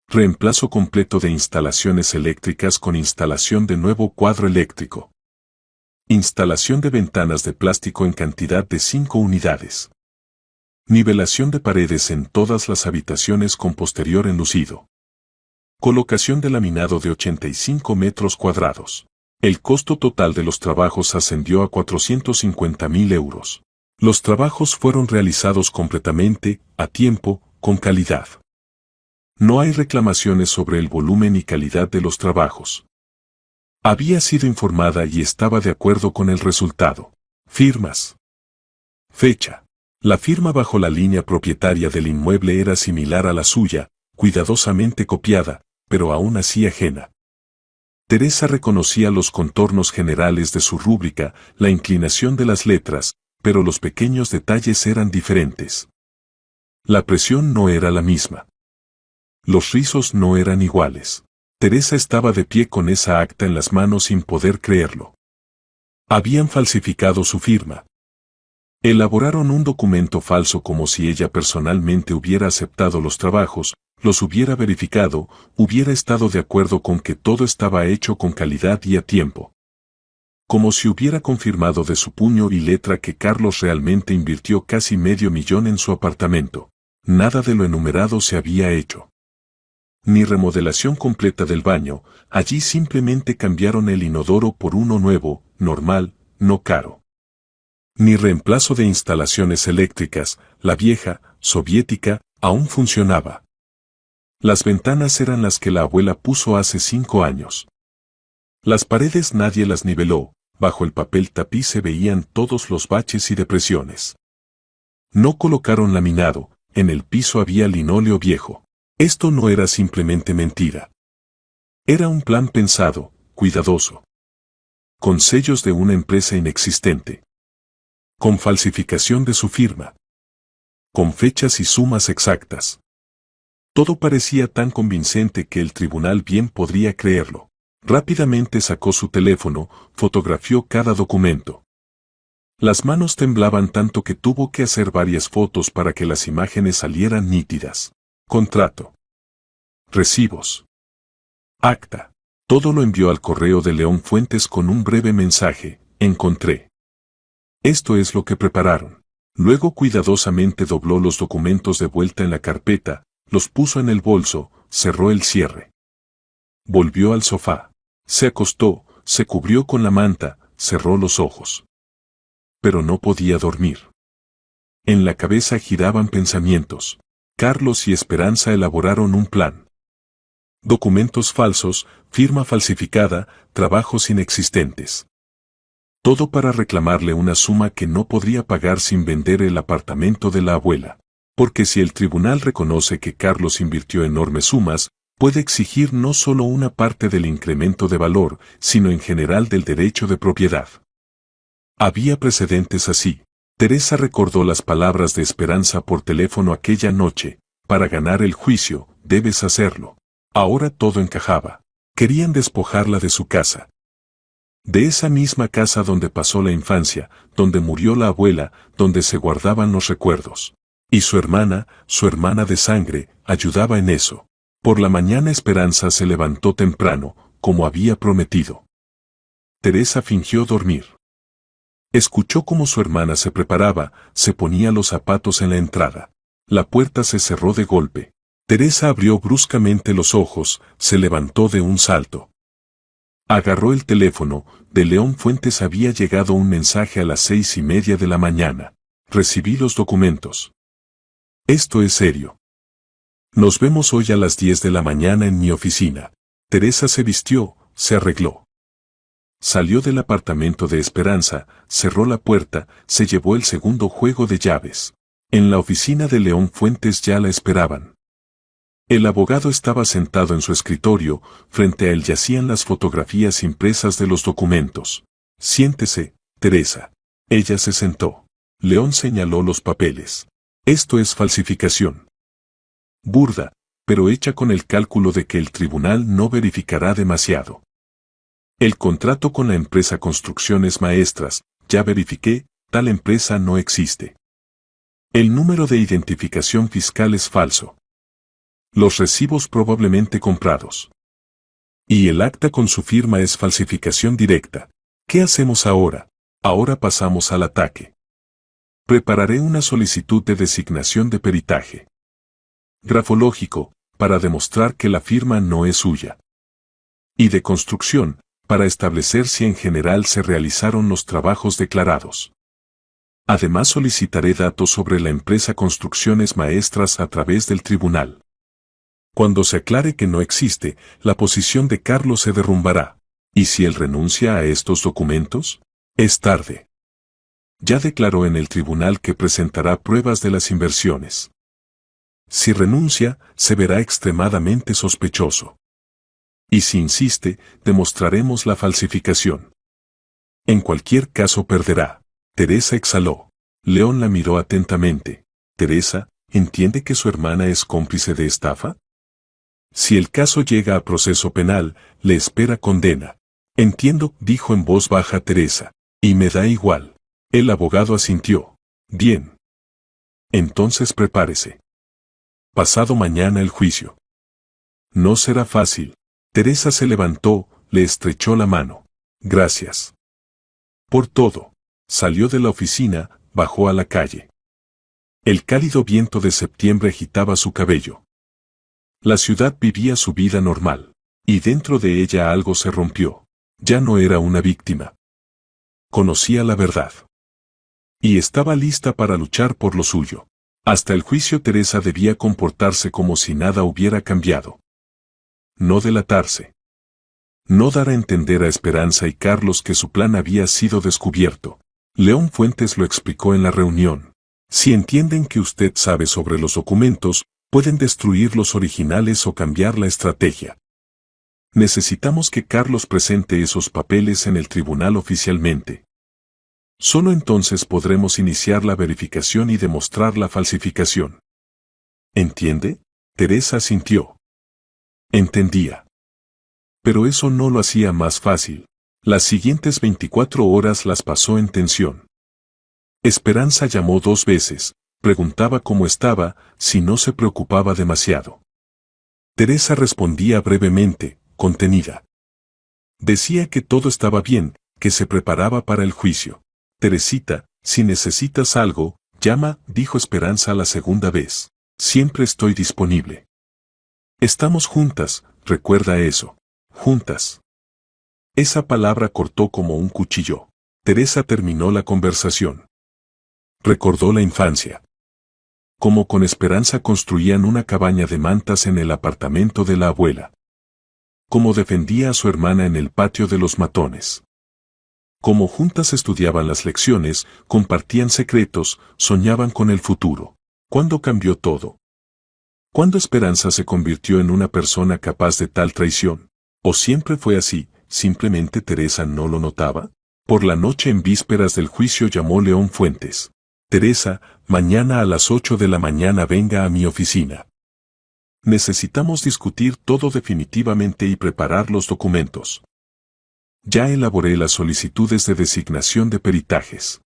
Reemplazo completo de instalaciones eléctricas con instalación de nuevo cuadro eléctrico. Instalación de ventanas de plástico en cantidad de 5 unidades. Nivelación de paredes en todas las habitaciones con posterior enlucido. Colocación de laminado de 85 metros cuadrados. El costo total de los trabajos ascendió a 450.000 euros. Los trabajos fueron realizados completamente, a tiempo, con calidad. No hay reclamaciones sobre el volumen y calidad de los trabajos. Había sido informada y estaba de acuerdo con el resultado. Firmas. Fecha. La firma bajo la línea propietaria del inmueble era similar a la suya, cuidadosamente copiada, pero aún así ajena. Teresa reconocía los contornos generales de su rúbrica, la inclinación de las letras, pero los pequeños detalles eran diferentes. La presión no era la misma. Los rizos no eran iguales. Teresa estaba de pie con esa acta en las manos sin poder creerlo. Habían falsificado su firma. Elaboraron un documento falso como si ella personalmente hubiera aceptado los trabajos, los hubiera verificado, hubiera estado de acuerdo con que todo estaba hecho con calidad y a tiempo. Como si hubiera confirmado de su puño y letra que Carlos realmente invirtió casi $500,000 en su apartamento. Nada de lo enumerado se había hecho. Ni remodelación completa del baño, allí simplemente cambiaron el inodoro por uno nuevo, normal, no caro. Ni reemplazo de instalaciones eléctricas, la vieja, soviética, aún funcionaba. Las ventanas eran las que la abuela puso hace 5 años. Las paredes nadie las niveló, bajo el papel tapiz se veían todos los baches y depresiones. No colocaron laminado, en el piso había linóleo viejo. Esto no era simplemente mentira. Era un plan pensado, cuidadoso. Con sellos de una empresa inexistente. Con falsificación de su firma. Con fechas y sumas exactas. Todo parecía tan convincente que el tribunal bien podría creerlo. Rápidamente sacó su teléfono, fotografió cada documento. Las manos temblaban tanto que tuvo que hacer varias fotos para que las imágenes salieran nítidas. Contrato. Recibos. Acta. Todo lo envió al correo de León Fuentes con un breve mensaje: encontré. Esto es lo que prepararon. Luego cuidadosamente dobló los documentos de vuelta en la carpeta, los puso en el bolso, cerró el cierre. Volvió al sofá. Se acostó, se cubrió con la manta, cerró los ojos. Pero no podía dormir. En la cabeza giraban pensamientos. Carlos y Esperanza elaboraron un plan. Documentos falsos, firma falsificada, trabajos inexistentes. Todo para reclamarle una suma que no podría pagar sin vender el apartamento de la abuela. Porque si el tribunal reconoce que Carlos invirtió enormes sumas, puede exigir no solo una parte del incremento de valor, sino en general del derecho de propiedad. Había precedentes así. Teresa recordó las palabras de Esperanza por teléfono aquella noche: para ganar el juicio, debes hacerlo. Ahora todo encajaba. Querían despojarla de su casa. De esa misma casa donde pasó la infancia, donde murió la abuela, donde se guardaban los recuerdos. Y su hermana de sangre, ayudaba en eso. Por la mañana Esperanza se levantó temprano, como había prometido. Teresa fingió dormir. Escuchó cómo su hermana se preparaba, se ponía los zapatos en la entrada. La puerta se cerró de golpe. Teresa abrió bruscamente los ojos, se levantó de un salto. Agarró el teléfono. De León Fuentes había llegado un mensaje a las 6:30 de la mañana. Recibí los documentos. Esto es serio. Nos vemos hoy a las 10 de la mañana en mi oficina. Teresa se vistió, se arregló. Salió del apartamento de Esperanza, cerró la puerta, se llevó el segundo juego de llaves. En la oficina de León Fuentes ya la esperaban. El abogado estaba sentado en su escritorio, frente a él yacían las fotografías impresas de los documentos. Siéntese, Teresa. Ella se sentó. León señaló los papeles. Esto es falsificación. Burda, pero hecha con el cálculo de que el tribunal no verificará demasiado. El contrato con la empresa Construcciones Maestras, ya verifiqué, tal empresa no existe. El número de identificación fiscal es falso. Los recibos probablemente comprados. Y el acta con su firma es falsificación directa. ¿Qué hacemos ahora? Ahora pasamos al ataque. Prepararé una solicitud de designación de peritaje grafológico, para demostrar que la firma no es suya. Y de construcción, para establecer si en general se realizaron los trabajos declarados. Además solicitaré datos sobre la empresa Construcciones Maestras a través del tribunal. Cuando se aclare que no existe, la posición de Carlos se derrumbará. ¿Y si él renuncia a estos documentos? Es tarde. Ya declaró en el tribunal que presentará pruebas de las inversiones. Si renuncia, se verá extremadamente sospechoso. Y si insiste, demostraremos la falsificación. En cualquier caso perderá. Teresa exhaló. León la miró atentamente. Teresa, ¿entiende que su hermana es cómplice de estafa? Si el caso llega a proceso penal, le espera condena. Entiendo, dijo en voz baja Teresa. Y me da igual. El abogado asintió. Bien. Entonces prepárese. Pasado mañana el juicio. No será fácil. Teresa se levantó, le estrechó la mano. Gracias. Por todo. Salió de la oficina, bajó a la calle. El cálido viento de septiembre agitaba su cabello. La ciudad vivía su vida normal. Y dentro de ella algo se rompió. Ya no era una víctima. Conocía la verdad. Y estaba lista para luchar por lo suyo. Hasta el juicio Teresa debía comportarse como si nada hubiera cambiado. No delatarse. No dar a entender a Esperanza y Carlos que su plan había sido descubierto. León Fuentes lo explicó en la reunión. Si entienden que usted sabe sobre los documentos, pueden destruir los originales o cambiar la estrategia. Necesitamos que Carlos presente esos papeles en el tribunal oficialmente. Solo entonces podremos iniciar la verificación y demostrar la falsificación. ¿Entiende? Teresa asintió. Entendía. Pero eso no lo hacía más fácil. Las siguientes 24 horas las pasó en tensión. Esperanza llamó 2 veces, preguntaba cómo estaba, si no se preocupaba demasiado. Teresa respondía brevemente, contenida. Decía que todo estaba bien, que se preparaba para el juicio. Teresita, si necesitas algo, llama, dijo Esperanza la segunda vez. Siempre estoy disponible. Estamos juntas, recuerda eso. Juntas. Esa palabra cortó como un cuchillo. Teresa terminó la conversación. Recordó la infancia. Como con Esperanza construían una cabaña de mantas en el apartamento de la abuela. Cómo defendía a su hermana en el patio de los matones. Cómo juntas estudiaban las lecciones, compartían secretos, soñaban con el futuro. ¿Cuándo cambió todo? ¿Cuándo Esperanza se convirtió en una persona capaz de tal traición? ¿O siempre fue así, simplemente Teresa no lo notaba? Por la noche en vísperas del juicio llamó León Fuentes. Teresa, mañana a las 8 de la mañana venga a mi oficina. Necesitamos discutir todo definitivamente y preparar los documentos. Ya elaboré las solicitudes de designación de peritajes.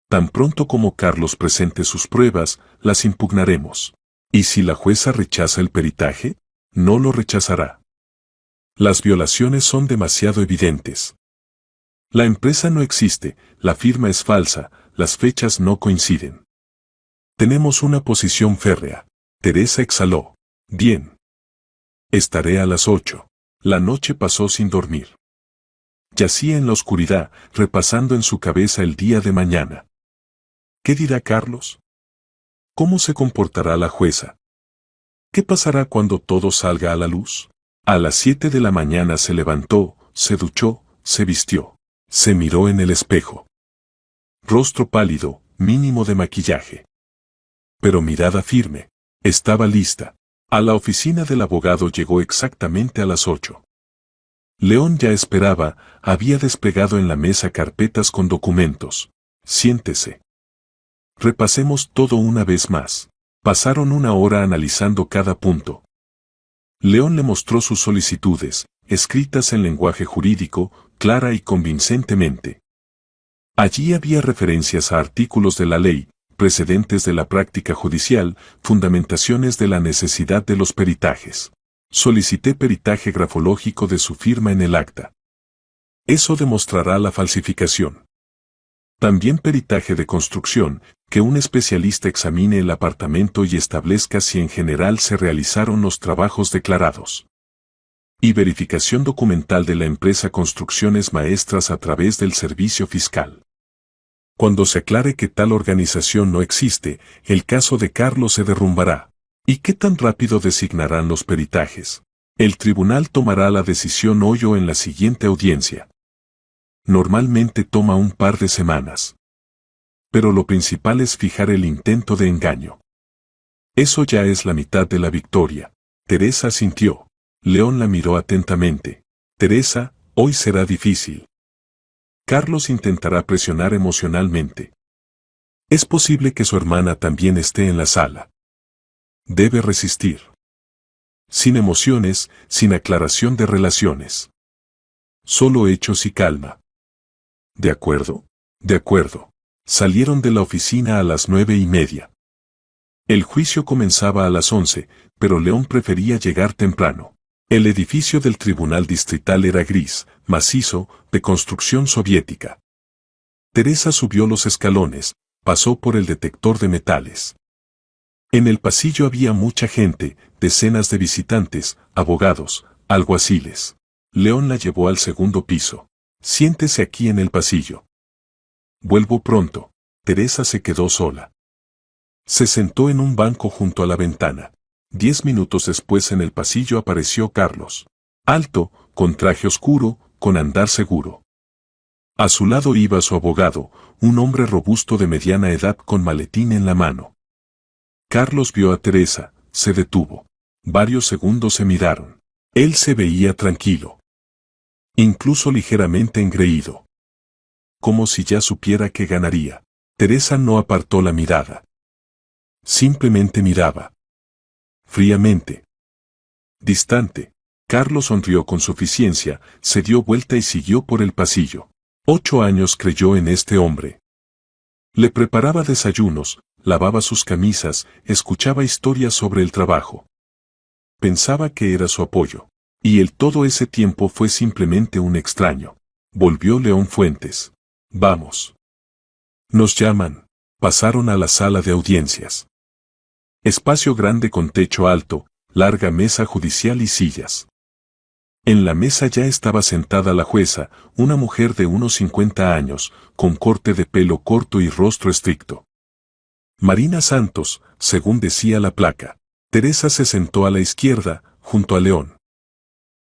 Tan pronto como Carlos presente sus pruebas, las impugnaremos. ¿Y si la jueza rechaza el peritaje? No lo rechazará. Las violaciones son demasiado evidentes. La empresa no existe, la firma es falsa, las fechas no coinciden. Tenemos una posición férrea. Teresa exhaló. Bien. Estaré a las 8. La noche pasó sin dormir. Yacía en la oscuridad, repasando en su cabeza el día de mañana. ¿Qué dirá Carlos? ¿Cómo se comportará la jueza? ¿Qué pasará cuando todo salga a la luz? A las 7 de la mañana se levantó, se duchó, se vistió. Se miró en el espejo. Rostro pálido, mínimo de maquillaje. Pero mirada firme. Estaba lista. A la oficina del abogado llegó exactamente a las 8. León ya esperaba, había desplegado en la mesa carpetas con documentos. Siéntese. Repasemos todo una vez más. Pasaron 1 hora analizando cada punto. León le mostró sus solicitudes, escritas en lenguaje jurídico, clara y convincentemente. Allí había referencias a artículos de la ley, precedentes de la práctica judicial, fundamentaciones de la necesidad de los peritajes. Solicité peritaje grafológico de su firma en el acta. Eso demostrará la falsificación. También peritaje de construcción, que un especialista examine el apartamento y establezca si en general se realizaron los trabajos declarados. y verificación documental de la empresa Construcciones Maestras a través del Servicio Fiscal. Cuando se aclare que tal organización no existe, el caso de Carlos se derrumbará. ¿Y qué tan rápido designarán los peritajes? El tribunal tomará la decisión hoy o en la siguiente audiencia. Normalmente toma un par de semanas. Pero lo principal es fijar el intento de engaño. Eso ya es la mitad de la victoria. Teresa asintió. León la miró atentamente. Teresa, hoy será difícil. Carlos intentará presionar emocionalmente. Es posible que su hermana también esté en la sala. Debe resistir. Sin emociones, sin aclaración de relaciones. Solo hechos y calma. ¿De acuerdo? De acuerdo. Salieron de la oficina a las 9:30. El juicio comenzaba a las 11, pero León prefería llegar temprano. El edificio del tribunal distrital era gris, macizo, de construcción soviética. Teresa subió los escalones, pasó por el detector de metales. En el pasillo había mucha gente, decenas de visitantes, abogados, alguaciles. León la llevó al segundo piso. Siéntese aquí en el pasillo. Vuelvo pronto. Teresa se quedó sola. Se sentó en un banco junto a la ventana. 10 minutos después en el pasillo apareció Carlos. Alto, con traje oscuro, con andar seguro. A su lado iba su abogado, un hombre robusto de mediana edad con maletín en la mano. Carlos vio a Teresa, se detuvo. Varios segundos se miraron. Él se veía tranquilo. Incluso ligeramente engreído. Como si ya supiera que ganaría. Teresa no apartó la mirada. Simplemente miraba. Fríamente. Distante. Carlos sonrió con suficiencia, se dio vuelta y siguió por el pasillo. 8 años creyó en este hombre. Le preparaba desayunos, lavaba sus camisas, escuchaba historias sobre el trabajo. Pensaba que era su apoyo. Y él todo ese tiempo fue simplemente un extraño. Volvió León Fuentes. Vamos. Nos llaman. Pasaron a la sala de audiencias. Espacio grande con techo alto, larga mesa judicial y sillas. En la mesa ya estaba sentada la jueza, una mujer de unos 50 años, con corte de pelo corto y rostro estricto. Marina Santos, según decía la placa. Teresa se sentó a la izquierda, junto a León.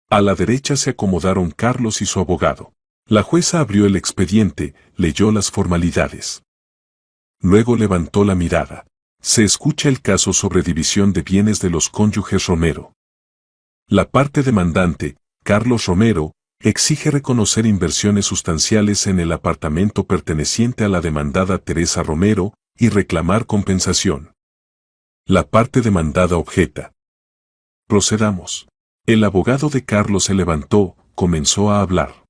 A la derecha se acomodaron Carlos y su abogado. La jueza abrió el expediente, leyó las formalidades. Luego levantó la mirada. Se escucha el caso sobre división de bienes de los cónyuges Romero. La parte demandante, Carlos Romero, exige reconocer inversiones sustanciales en el apartamento perteneciente a la demandada Teresa Romero y reclamar compensación. La parte demandada objeta. Procedamos. El abogado de Carlos se levantó, comenzó a hablar.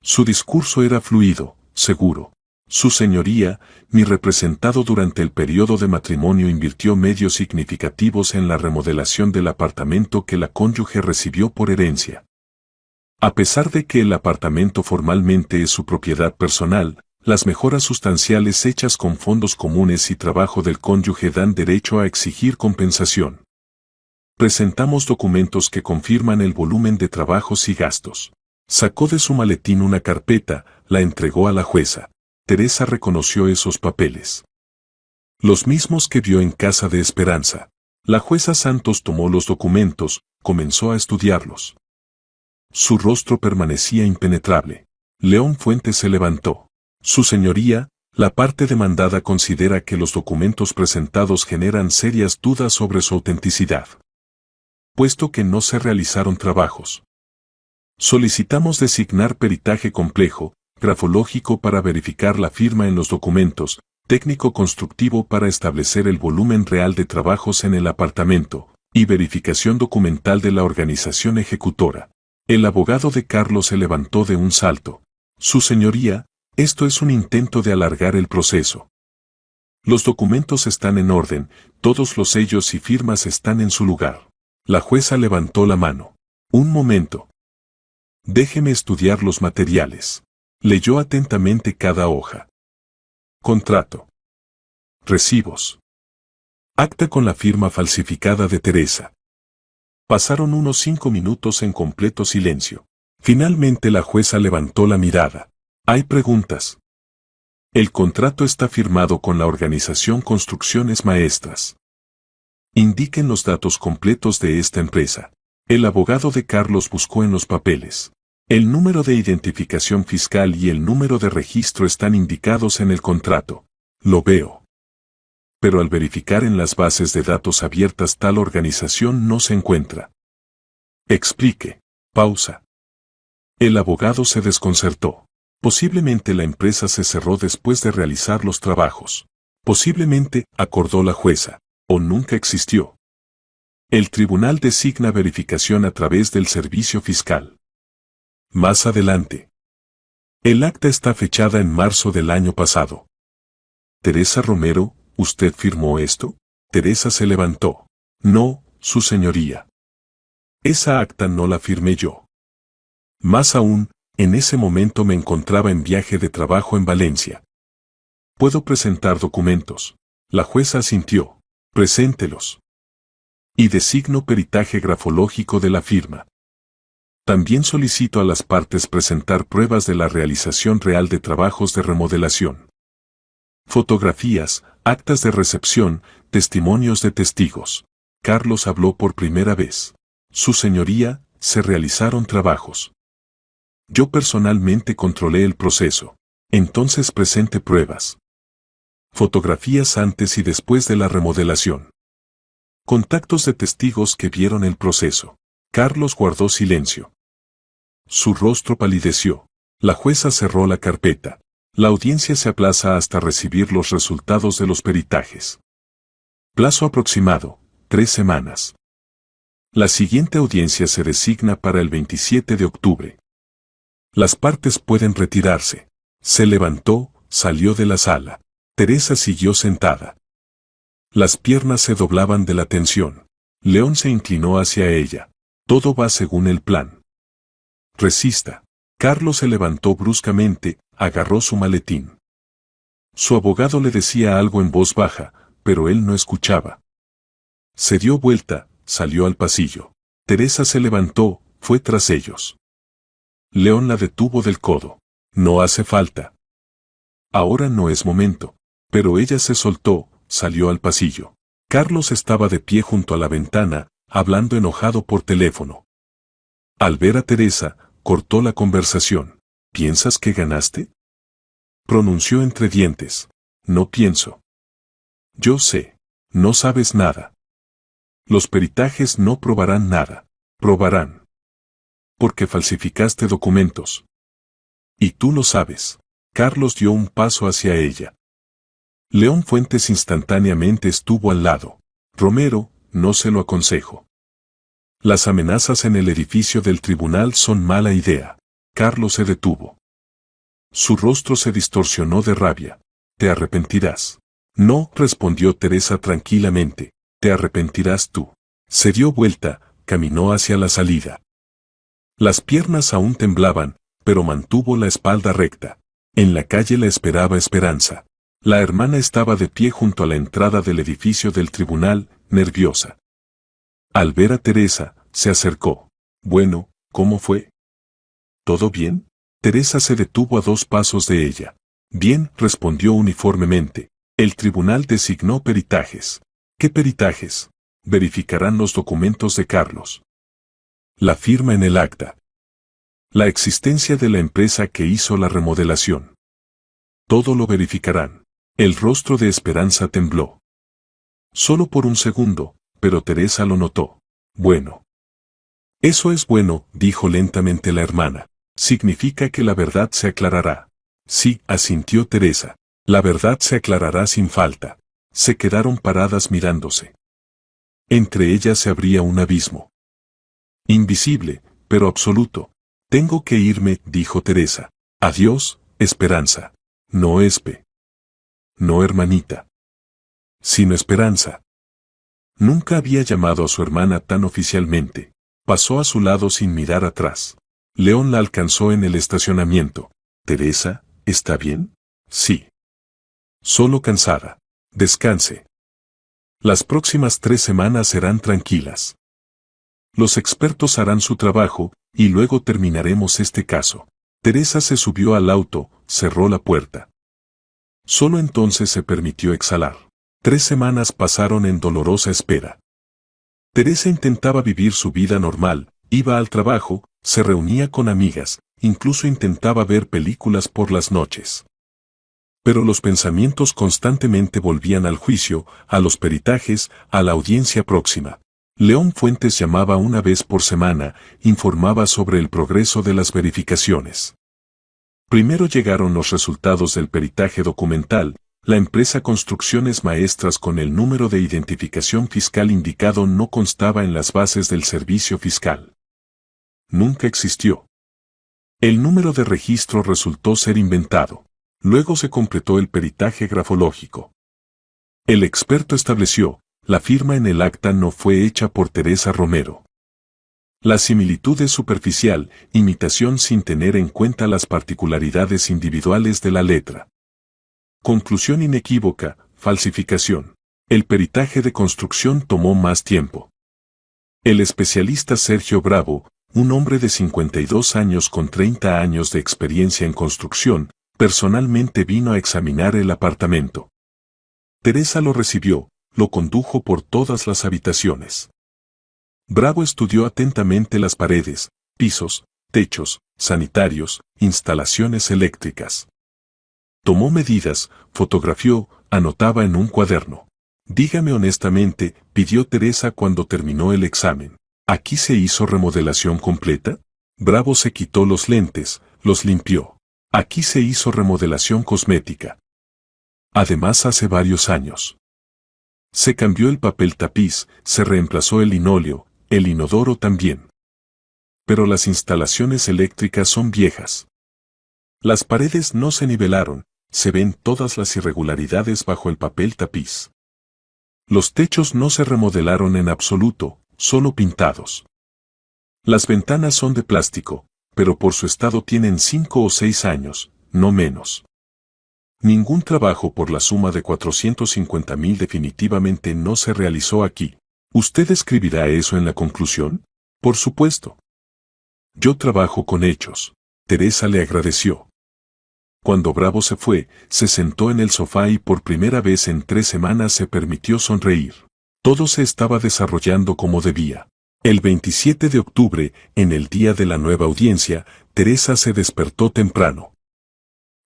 Su discurso era fluido, seguro. Su señoría, mi representado durante el periodo de matrimonio invirtió medios significativos en la remodelación del apartamento que la cónyuge recibió por herencia. A pesar de que el apartamento formalmente es su propiedad personal, las mejoras sustanciales hechas con fondos comunes y trabajo del cónyuge dan derecho a exigir compensación. Presentamos documentos que confirman el volumen de trabajos y gastos. Sacó de su maletín una carpeta, la entregó a la jueza. Teresa reconoció esos papeles. Los mismos que vio en casa de Esperanza. La jueza Santos tomó los documentos, comenzó a estudiarlos. Su rostro permanecía impenetrable. León Fuentes se levantó. Su señoría, la parte demandada considera que los documentos presentados generan serias dudas sobre su autenticidad. Puesto que no se realizaron trabajos. Solicitamos designar peritaje complejo, grafológico para verificar la firma en los documentos, técnico constructivo para establecer el volumen real de trabajos en el apartamento, y verificación documental de la organización ejecutora. El abogado de Carlos se levantó de un salto. Su señoría, esto es un intento de alargar el proceso. Los documentos están en orden, todos los sellos y firmas están en su lugar. La jueza levantó la mano. Un momento. Déjeme estudiar los materiales. Leyó atentamente cada hoja. Contrato. Recibos. Acta con la firma falsificada de Teresa. Pasaron unos 5 minutos en completo silencio. Finalmente la jueza levantó la mirada. ¿Hay preguntas? El contrato está firmado con la organización Construcciones Maestras. Indiquen los datos completos de esta empresa. El abogado de Carlos buscó en los papeles. El número de identificación fiscal y el número de registro están indicados en el contrato. Lo veo. Pero al verificar en las bases de datos abiertas tal organización no se encuentra. Explique. Pausa. El abogado se desconcertó. Posiblemente la empresa se cerró después de realizar los trabajos. Posiblemente, acordó la jueza, o nunca existió. El tribunal designa verificación a través del servicio fiscal. Más adelante. El acta está fechada en marzo del año pasado. Teresa Romero, ¿usted firmó esto? Teresa se levantó. No, su señoría. Esa acta no la firmé yo. Más aún, en ese momento me encontraba en viaje de trabajo en Valencia. ¿Puedo presentar documentos? La jueza asintió. Preséntelos. Y designo peritaje grafológico de la firma. También solicito a las partes presentar pruebas de la realización real de trabajos de remodelación. Fotografías, actas de recepción, testimonios de testigos. Carlos habló por primera vez. Su señoría, se realizaron trabajos. Yo personalmente controlé el proceso. Entonces presente pruebas. Fotografías antes y después de la remodelación. Contactos de testigos que vieron el proceso. Carlos guardó silencio. Su rostro palideció. La jueza cerró la carpeta. La audiencia se aplaza hasta recibir los resultados de los peritajes. Plazo aproximado, 3 semanas. La siguiente audiencia se designa para el 27 de octubre. Las partes pueden retirarse. Se levantó, salió de la sala. Teresa siguió sentada. Las piernas se doblaban de la tensión. León se inclinó hacia ella. Todo va según el plan. Resista. Carlos se levantó bruscamente, agarró su maletín. Su abogado le decía algo en voz baja, pero él no escuchaba. Se dio vuelta, salió al pasillo. Teresa se levantó, fue tras ellos. León la detuvo del codo. No hace falta. Ahora no es momento. Pero ella se soltó, salió al pasillo. Carlos estaba de pie junto a la ventana, hablando enojado por teléfono. Al ver a Teresa, cortó la conversación. ¿Piensas que ganaste? Pronunció entre dientes. No pienso. Yo sé. No sabes nada. Los peritajes no probarán nada. Probarán. Porque falsificaste documentos. Y tú lo sabes. Carlos dio un paso hacia ella. León Fuentes instantáneamente estuvo al lado. Romero, no se lo aconsejo. Las amenazas en el edificio del tribunal son mala idea. Carlos se detuvo. Su rostro se distorsionó de rabia. Te arrepentirás. No, respondió Teresa tranquilamente. Te arrepentirás tú. Se dio vuelta, caminó hacia la salida. Las piernas aún temblaban, pero mantuvo la espalda recta. En la calle la esperaba Esperanza. La hermana estaba de pie junto a la entrada del edificio del tribunal, nerviosa. Al ver a Teresa, se acercó. Bueno, ¿cómo fue? ¿Todo bien? Teresa se detuvo a 2 pasos de ella. Bien, respondió uniformemente. El tribunal designó peritajes. ¿Qué peritajes? Verificarán los documentos de Carlos. La firma en el acta. La existencia de la empresa que hizo la remodelación. Todo lo verificarán. El rostro de Esperanza tembló. Solo por un segundo, pero Teresa lo notó. Bueno. Eso es bueno, dijo lentamente la hermana. Significa que la verdad se aclarará. Sí, asintió Teresa. La verdad se aclarará sin falta. Se quedaron paradas mirándose. Entre ellas se abría un abismo. Invisible, pero absoluto. Tengo que irme, dijo Teresa. Adiós, Esperanza. No Espe. No hermanita. Sino Esperanza. Nunca había llamado a su hermana tan oficialmente. Pasó a su lado sin mirar atrás. León la alcanzó en el estacionamiento. Teresa, ¿está bien? Sí. Solo cansada. Descanse. Las próximas 3 semanas serán tranquilas. Los expertos harán su trabajo, y luego terminaremos este caso. Teresa se subió al auto, cerró la puerta. Solo entonces se permitió exhalar. 3 semanas pasaron en dolorosa espera. Teresa intentaba vivir su vida normal, iba al trabajo, se reunía con amigas, incluso intentaba ver películas por las noches. Pero los pensamientos constantemente volvían al juicio, a los peritajes, a la audiencia próxima. León Fuentes llamaba una vez por semana, informaba sobre el progreso de las verificaciones. Primero llegaron los resultados del peritaje documental. La empresa Construcciones Maestras con el número de identificación fiscal indicado no constaba en las bases del servicio fiscal. Nunca existió. El número de registro resultó ser inventado. Luego se completó el peritaje grafológico. El experto estableció, la firma en el acta no fue hecha por Teresa Romero. La similitud es superficial, imitación sin tener en cuenta las particularidades individuales de la letra. Conclusión inequívoca, falsificación. El peritaje de construcción tomó más tiempo. El especialista Sergio Bravo, un hombre de 52 años con 30 años de experiencia en construcción, personalmente vino a examinar el apartamento. Teresa lo recibió, lo condujo por todas las habitaciones. Bravo estudió atentamente las paredes, pisos, techos, sanitarios, instalaciones eléctricas. Tomó medidas, fotografió, anotaba en un cuaderno. Dígame honestamente, pidió Teresa cuando terminó el examen. ¿Aquí se hizo remodelación completa? Bravo se quitó los lentes, los limpió. Aquí se hizo remodelación cosmética. Además hace varios años. Se cambió el papel tapiz, se reemplazó el linóleo, el inodoro también. Pero las instalaciones eléctricas son viejas. Las paredes no se nivelaron, se ven todas las irregularidades bajo el papel tapiz. Los techos no se remodelaron en absoluto, solo pintados. Las ventanas son de plástico, pero por su estado tienen 5 o 6 años, no menos. Ningún trabajo por la suma de 450,000 definitivamente no se realizó aquí. ¿Usted escribirá eso en la conclusión? Por supuesto. Yo trabajo con hechos. Teresa le agradeció. Cuando Bravo se fue, se sentó en el sofá y por primera vez en 3 semanas se permitió sonreír. Todo se estaba desarrollando como debía. El 27 de octubre, en el día de la nueva audiencia, Teresa se despertó temprano.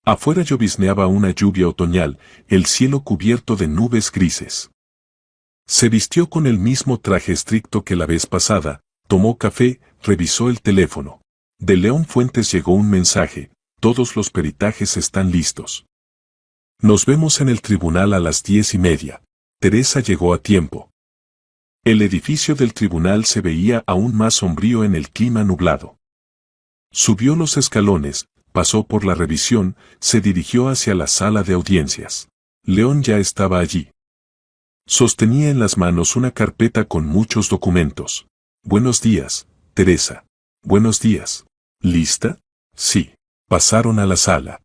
Afuera llovizneaba una lluvia otoñal, el cielo cubierto de nubes grises. Se vistió con el mismo traje estricto que la vez pasada, tomó café, revisó el teléfono. De León Fuentes llegó un mensaje: todos los peritajes están listos. Nos vemos en el tribunal a las 10:30. Teresa llegó a tiempo. El edificio del tribunal se veía aún más sombrío en el clima nublado. Subió los escalones, pasó por la revisión, se dirigió hacia la sala de audiencias. León ya estaba allí. Sostenía en las manos una carpeta con muchos documentos. Buenos días, Teresa. Buenos días. ¿Lista? Sí. Pasaron a la sala.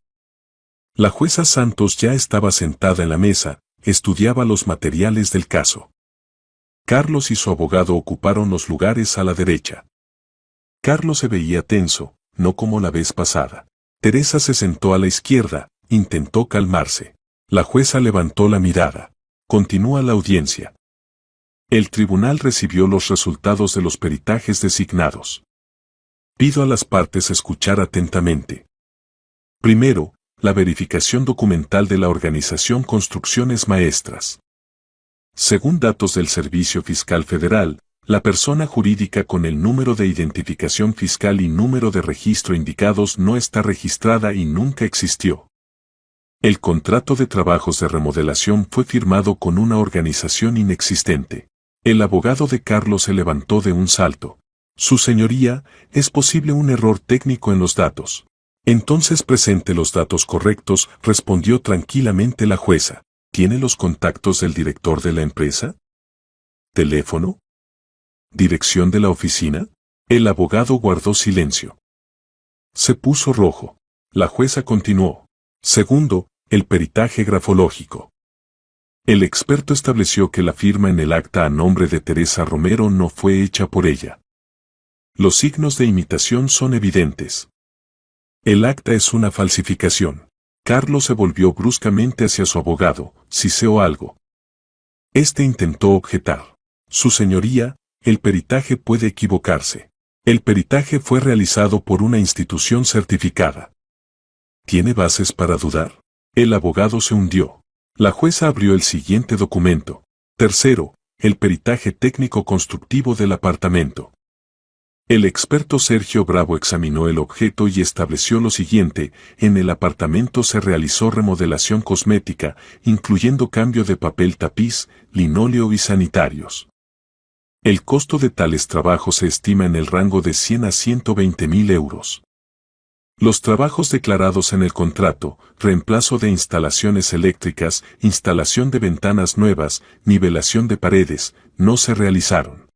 La jueza Santos ya estaba sentada en la mesa, estudiaba los materiales del caso. Carlos y su abogado ocuparon los lugares a la derecha. Carlos se veía tenso, no como la vez pasada. Teresa se sentó a la izquierda, intentó calmarse. La jueza levantó la mirada. Continúa la audiencia. El tribunal recibió los resultados de los peritajes designados. Pido a las partes escuchar atentamente. Primero, la verificación documental de la organización Construcciones Maestras. Según datos del Servicio Fiscal Federal, la persona jurídica con el número de identificación fiscal y número de registro indicados no está registrada y nunca existió. El contrato de trabajos de remodelación fue firmado con una organización inexistente. El abogado de Carlos se levantó de un salto. Su señoría, es posible un error técnico en los datos. Entonces presente los datos correctos, respondió tranquilamente la jueza. ¿Tiene los contactos del director de la empresa? ¿Teléfono? ¿Dirección de la oficina? El abogado guardó silencio. Se puso rojo. La jueza continuó. Segundo, el peritaje grafológico. El experto estableció que la firma en el acta a nombre de Teresa Romero no fue hecha por ella. Los signos de imitación son evidentes. El acta es una falsificación. Carlos se volvió bruscamente hacia su abogado. ¿Siseó algo? Este intentó objetar. Su señoría, el peritaje puede equivocarse. El peritaje fue realizado por una institución certificada. ¿Tiene bases para dudar? El abogado se hundió. La jueza abrió el siguiente documento. Tercero, el peritaje técnico constructivo del apartamento. El experto Sergio Bravo examinó el objeto y estableció lo siguiente: en el apartamento se realizó remodelación cosmética, incluyendo cambio de papel tapiz, linóleo y sanitarios. El costo de tales trabajos se estima en el rango de 100 a 120.000 euros. Los trabajos declarados en el contrato: reemplazo de instalaciones eléctricas, instalación de ventanas nuevas, nivelación de paredes, no se realizaron.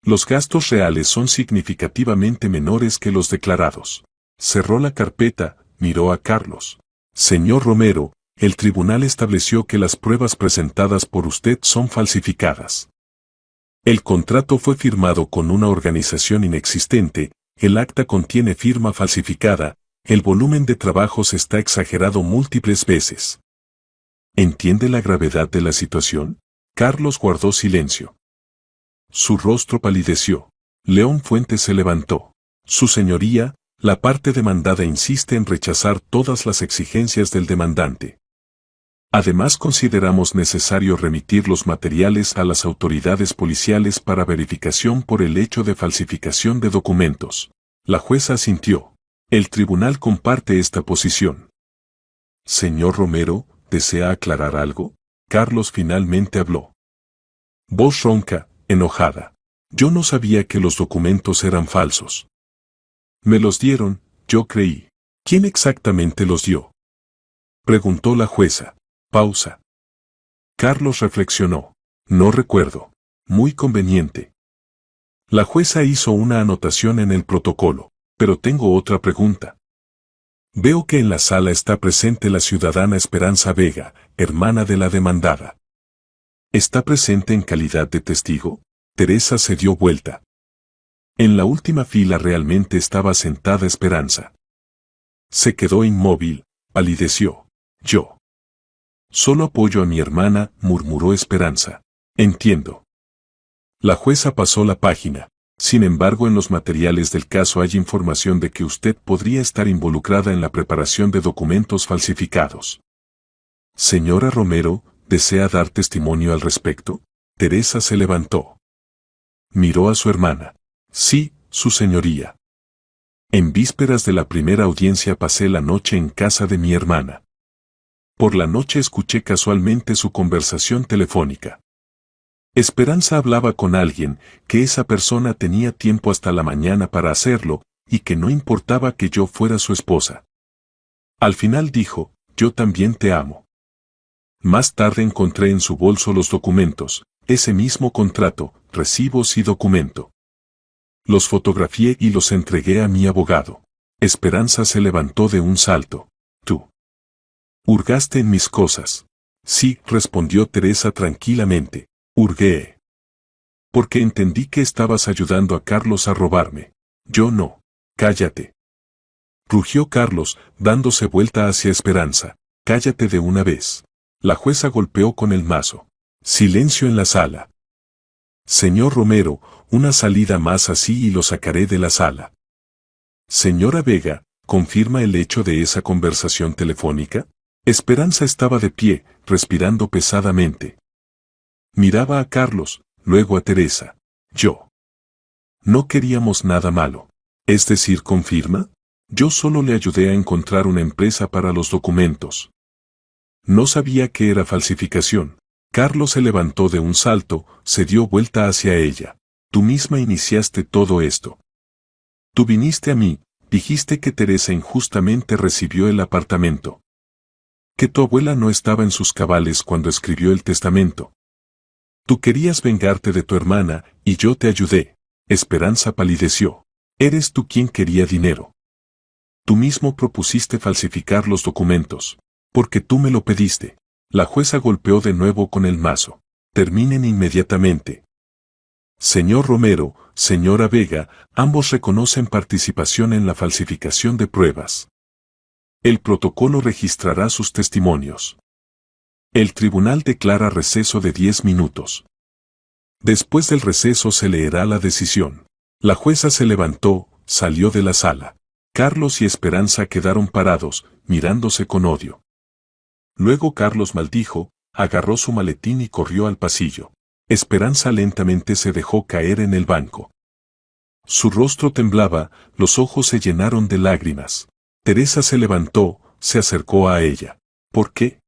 Los gastos reales son significativamente menores que los declarados. Cerró la carpeta, miró a Carlos. Señor Romero, el tribunal estableció que las pruebas presentadas por usted son falsificadas. El contrato fue firmado con una organización inexistente, el acta contiene firma falsificada, el volumen de trabajos está exagerado múltiples veces. ¿Entiende la gravedad de la situación? Carlos guardó silencio. Su rostro palideció. León Fuentes se levantó. Su señoría, la parte demandada insiste en rechazar todas las exigencias del demandante. Además, consideramos necesario remitir los materiales a las autoridades policiales para verificación por el hecho de falsificación de documentos. La jueza asintió. El tribunal comparte esta posición. Señor Romero, ¿desea aclarar algo? Carlos finalmente habló. Voz ronca, enojada. Yo no sabía que los documentos eran falsos. Me los dieron, yo creí. ¿Quién exactamente los dio? Preguntó la jueza. Pausa. Carlos reflexionó. No recuerdo. Muy conveniente. La jueza hizo una anotación en el protocolo. Pero tengo otra pregunta. Veo que en la sala está presente la ciudadana Esperanza Vega, hermana de la demandada. ¿Está presente en calidad de testigo? Teresa se dio vuelta. En la última fila realmente estaba sentada Esperanza. Se quedó inmóvil, palideció. Yo. Solo apoyo a mi hermana, murmuró Esperanza. Entiendo. La jueza pasó la página. Sin embargo, en los materiales del caso hay información de que usted podría estar involucrada en la preparación de documentos falsificados. Señora Romero, ¿desea dar testimonio al respecto? Teresa se levantó. Miró a su hermana. Sí, su señoría. En vísperas de la primera audiencia pasé la noche en casa de mi hermana. Por la noche escuché casualmente su conversación telefónica. Esperanza hablaba con alguien, que esa persona tenía tiempo hasta la mañana para hacerlo, y que no importaba que yo fuera su esposa. Al final dijo, yo también te amo. Más tarde encontré en su bolso los documentos, ese mismo contrato, recibos y documento. Los fotografié y los entregué a mi abogado. Esperanza se levantó de un salto. Tú. Hurgaste en mis cosas. Sí, respondió Teresa tranquilamente. Hurgué. Porque entendí que estabas ayudando a Carlos a robarme. Yo no. Cállate. Rugió Carlos, dándose vuelta hacia Esperanza. Cállate de una vez. La jueza golpeó con el mazo. Silencio en la sala. Señor Romero, una salida más así y lo sacaré de la sala. Señora Vega, ¿confirma el hecho de esa conversación telefónica? Esperanza estaba de pie, respirando pesadamente. Miraba a Carlos, luego a Teresa. Yo. No queríamos nada malo. Es decir, ¿confirma? Yo solo le ayudé a encontrar una empresa para los documentos. No sabía que era falsificación. Carlos se levantó de un salto, se dio vuelta hacia ella. Tú misma iniciaste todo esto. Tú viniste a mí, dijiste que Teresa injustamente recibió el apartamento. Que tu abuela no estaba en sus cabales cuando escribió el testamento. Tú querías vengarte de tu hermana, y yo te ayudé. Esperanza palideció. Eres tú quien quería dinero. Tú mismo propusiste falsificar los documentos. Porque tú me lo pediste. La jueza golpeó de nuevo con el mazo. Terminen inmediatamente. Señor Romero, señora Vega, ambos reconocen participación en la falsificación de pruebas. El protocolo registrará sus testimonios. El tribunal declara receso de 10 minutos. Después del receso se leerá la decisión. La jueza se levantó, salió de la sala. Carlos y Esperanza quedaron parados, mirándose con odio. Luego Carlos maldijo, agarró su maletín y corrió al pasillo. Esperanza lentamente se dejó caer en el banco. Su rostro temblaba, los ojos se llenaron de lágrimas. Teresa se levantó, se acercó a ella. ¿Por qué?,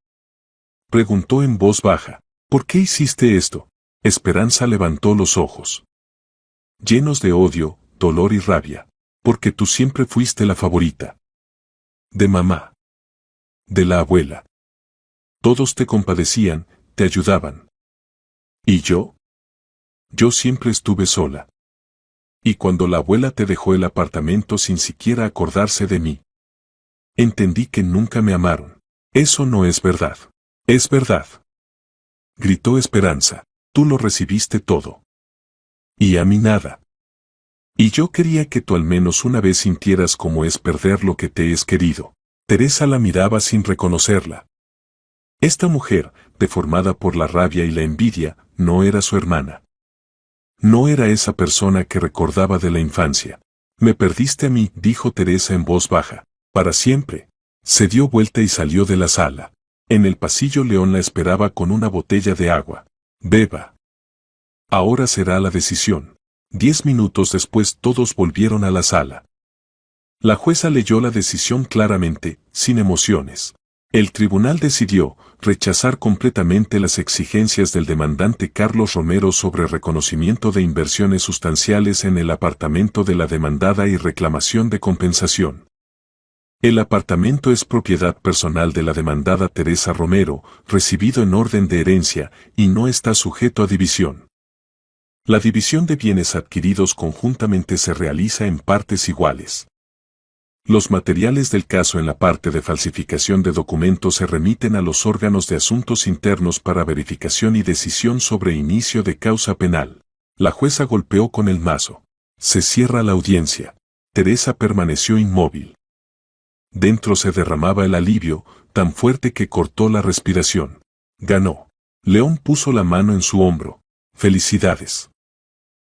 preguntó en voz baja. ¿Por qué hiciste esto? Esperanza levantó los ojos, llenos de odio, dolor y rabia. Porque tú siempre fuiste la favorita. De mamá. De la abuela. Todos te compadecían, te ayudaban. ¿Y yo? Yo siempre estuve sola. Y cuando la abuela te dejó el apartamento sin siquiera acordarse de mí, entendí que nunca me amaron. Eso no es verdad. Es verdad. Gritó Esperanza. Tú lo recibiste todo. Y a mí nada. Y yo quería que tú al menos una vez sintieras cómo es perder lo que te es querido. Teresa la miraba sin reconocerla. Esta mujer, deformada por la rabia y la envidia, no era su hermana. No era esa persona que recordaba de la infancia. Me perdiste a mí, dijo Teresa en voz baja. Para siempre. Se dio vuelta y salió de la sala. En el pasillo León la esperaba con una botella de agua. Beba. Ahora será la decisión. 10 minutos después todos volvieron a la sala. La jueza leyó la decisión claramente, sin emociones. El tribunal decidió rechazar completamente las exigencias del demandante Carlos Romero sobre reconocimiento de inversiones sustanciales en el apartamento de la demandada y reclamación de compensación. El apartamento es propiedad personal de la demandada Teresa Romero, recibido en orden de herencia, y no está sujeto a división. La división de bienes adquiridos conjuntamente se realiza en partes iguales. Los materiales del caso en la parte de falsificación de documentos se remiten a los órganos de asuntos internos para verificación y decisión sobre inicio de causa penal. La jueza golpeó con el mazo. Se cierra la audiencia. Teresa permaneció inmóvil. Dentro se derramaba el alivio, tan fuerte que cortó la respiración. Ganó. León puso la mano en su hombro. Felicidades.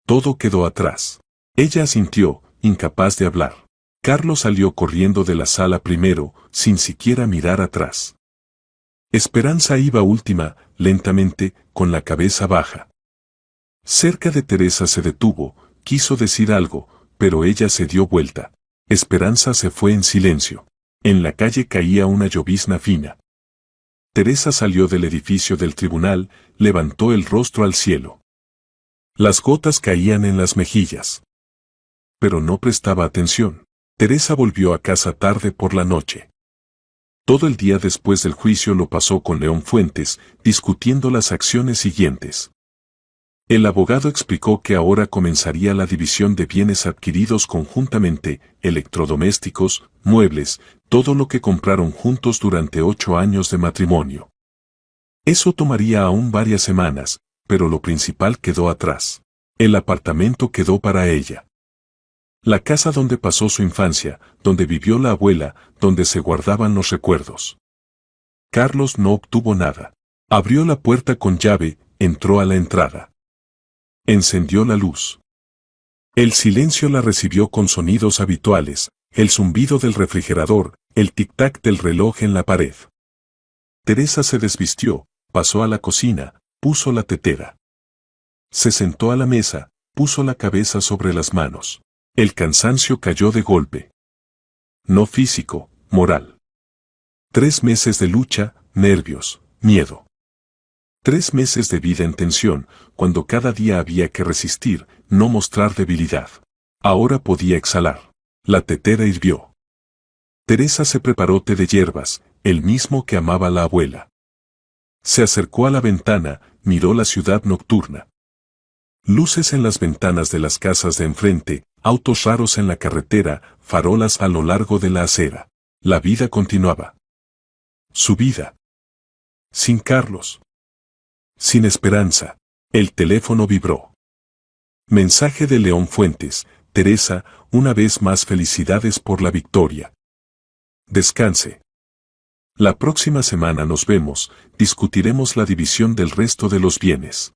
Todo quedó atrás. Ella asintió, incapaz de hablar. Carlos salió corriendo de la sala primero, sin siquiera mirar atrás. Esperanza iba última, lentamente, con la cabeza baja. Cerca de Teresa se detuvo, quiso decir algo, pero ella se dio vuelta. Esperanza se fue en silencio. En la calle caía una llovizna fina. Teresa salió del edificio del tribunal, levantó el rostro al cielo. Las gotas caían en las mejillas. Pero no prestaba atención. Teresa volvió a casa tarde por la noche. Todo el día después del juicio lo pasó con León Fuentes, discutiendo las acciones siguientes. El abogado explicó que ahora comenzaría la división de bienes adquiridos conjuntamente, electrodomésticos, muebles, todo lo que compraron juntos durante 8 años de matrimonio. Eso tomaría aún varias semanas, pero lo principal quedó atrás. El apartamento quedó para ella. La casa donde pasó su infancia, donde vivió la abuela, donde se guardaban los recuerdos. Carlos no obtuvo nada. Abrió la puerta con llave, entró a la entrada. Encendió la luz. El silencio la recibió con sonidos habituales, el zumbido del refrigerador, el tic-tac del reloj en la pared. Teresa se desvistió, pasó a la cocina, puso la tetera. Se sentó a la mesa, puso la cabeza sobre las manos. El cansancio cayó de golpe. No físico, moral. 3 meses de lucha, nervios, miedo. 3 meses de vida en tensión, cuando cada día había que resistir, no mostrar debilidad. Ahora podía exhalar. La tetera hirvió. Teresa se preparó té de hierbas, el mismo que amaba la abuela. Se acercó a la ventana, miró la ciudad nocturna. Luces en las ventanas de las casas de enfrente, autos raros en la carretera, farolas a lo largo de la acera. La vida continuaba. Su vida. Sin Carlos. Sin esperanza. El teléfono vibró. Mensaje de León Fuentes. Teresa, una vez más felicidades por la victoria. Descanse. La próxima semana nos vemos, discutiremos la división del resto de los bienes.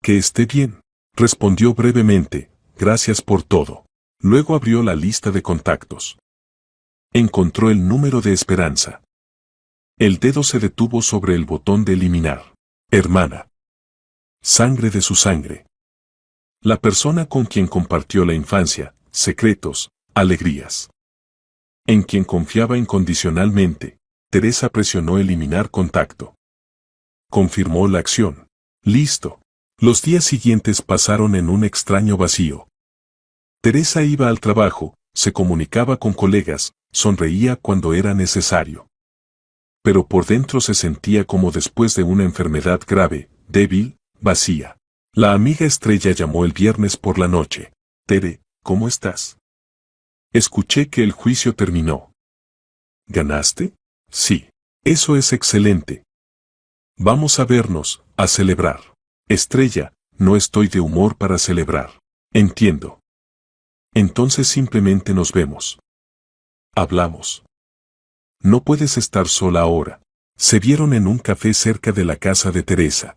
Que esté bien, respondió brevemente, gracias por todo. Luego abrió la lista de contactos. Encontró el número de Esperanza. El dedo se detuvo sobre el botón de eliminar. Hermana. Sangre de su sangre. La persona con quien compartió la infancia, secretos, alegrías. En quien confiaba incondicionalmente, Teresa presionó eliminar contacto. Confirmó la acción. Listo. Los días siguientes pasaron en un extraño vacío. Teresa iba al trabajo, se comunicaba con colegas, sonreía cuando era necesario. Pero por dentro se sentía como después de una enfermedad grave, débil, vacía. La amiga Estrella llamó el viernes por la noche. Tere, ¿cómo estás? Escuché que el juicio terminó. ¿Ganaste? Sí. Eso es excelente. Vamos a vernos, a celebrar. Estrella, no estoy de humor para celebrar. Entiendo. Entonces simplemente nos vemos. Hablamos. No puedes estar sola ahora. Se vieron en un café cerca de la casa de Teresa.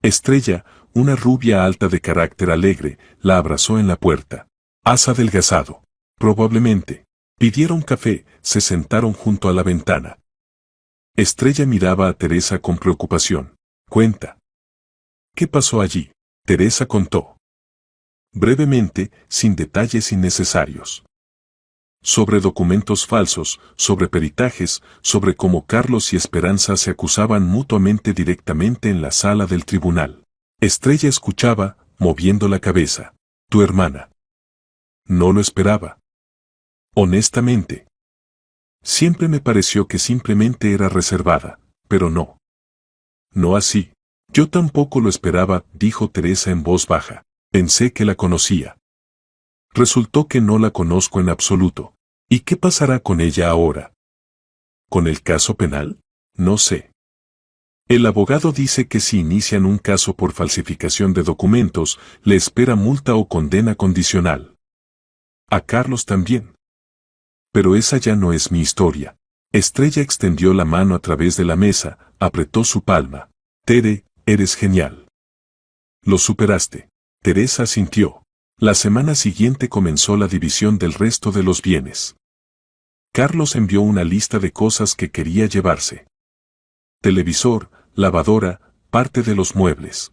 Estrella, una rubia alta de carácter alegre, la abrazó en la puerta. Has adelgazado. Probablemente. Pidieron café, se sentaron junto a la ventana. Estrella miraba a Teresa con preocupación. Cuenta. ¿Qué pasó allí? Teresa contó. Brevemente, sin detalles innecesarios. Sobre documentos falsos, sobre peritajes, sobre cómo Carlos y Esperanza se acusaban mutuamente directamente en la sala del tribunal. Estrella escuchaba, moviendo la cabeza. Tu hermana. No lo esperaba. Honestamente. Siempre me pareció que simplemente era reservada, pero no. No así. Yo tampoco lo esperaba, dijo Teresa en voz baja. Pensé que la conocía. Resultó que no la conozco en absoluto. ¿Y qué pasará con ella ahora? ¿Con el caso penal? No sé. El abogado dice que si inician un caso por falsificación de documentos, le espera multa o condena condicional. A Carlos también. Pero esa ya no es mi historia. Estrella extendió la mano a través de la mesa, apretó su palma. Tere, eres genial. Lo superaste. Teresa asintió. La semana siguiente comenzó la división del resto de los bienes. Carlos envió una lista de cosas que quería llevarse. Televisor, lavadora, parte de los muebles.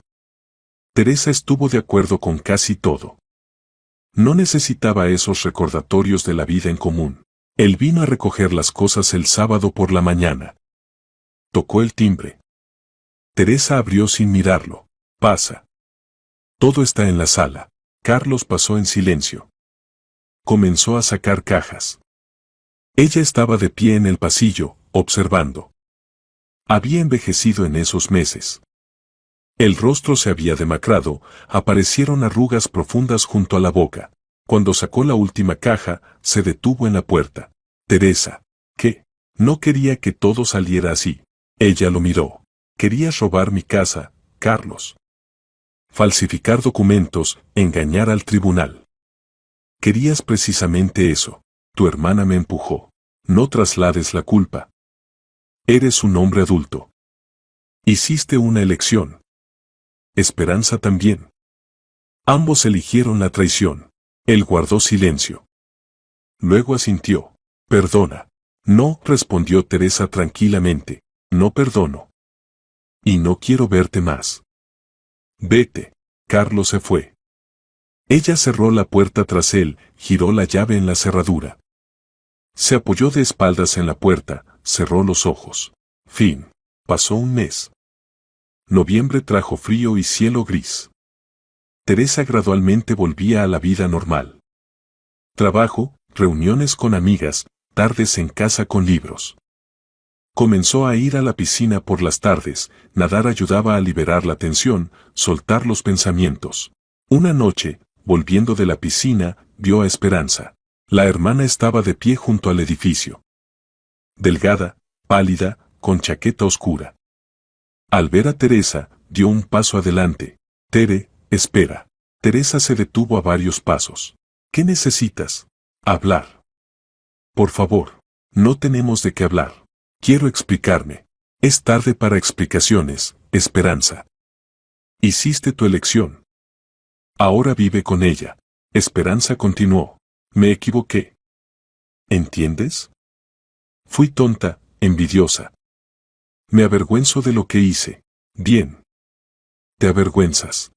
Teresa estuvo de acuerdo con casi todo. No necesitaba esos recordatorios de la vida en común. Él vino a recoger las cosas el sábado por la mañana. Tocó el timbre. Teresa abrió sin mirarlo. Pasa. Todo está en la sala. Carlos pasó en silencio. Comenzó a sacar cajas. Ella estaba de pie en el pasillo, observando. Había envejecido en esos meses. El rostro se había demacrado, aparecieron arrugas profundas junto a la boca. Cuando sacó la última caja, se detuvo en la puerta. Teresa. ¿Qué? No quería que todo saliera así. Ella lo miró. Querías robar mi casa, Carlos. Falsificar documentos, engañar al tribunal. Querías precisamente eso. Tu hermana me empujó. No traslades la culpa. Eres un hombre adulto. Hiciste una elección. Esperanza también. Ambos eligieron la traición. Él guardó silencio. Luego asintió. Perdona. No, respondió Teresa tranquilamente. No perdono. Y no quiero verte más. Vete. Carlos se fue. Ella cerró la puerta tras él, giró la llave en la cerradura. Se apoyó de espaldas en la puerta, cerró los ojos. Fin. Pasó un mes. Noviembre trajo frío y cielo gris. Teresa gradualmente volvía a la vida normal. Trabajo, reuniones con amigas, tardes en casa con libros. Comenzó a ir a la piscina por las tardes, nadar ayudaba a liberar la tensión, soltar los pensamientos. Una noche, volviendo de la piscina, vio a Esperanza. La hermana estaba de pie junto al edificio. Delgada, pálida, con chaqueta oscura. Al ver a Teresa, dio un paso adelante. Tere, espera. Teresa se detuvo a varios pasos. ¿Qué necesitas? Hablar. Por favor. No tenemos de qué hablar. Quiero explicarme. Es tarde para explicaciones, Esperanza. Hiciste tu elección. Ahora vive con ella. Esperanza continuó. Me equivoqué. ¿Entiendes? Fui tonta, envidiosa. Me avergüenzo de lo que hice. Bien. Te avergüenzas.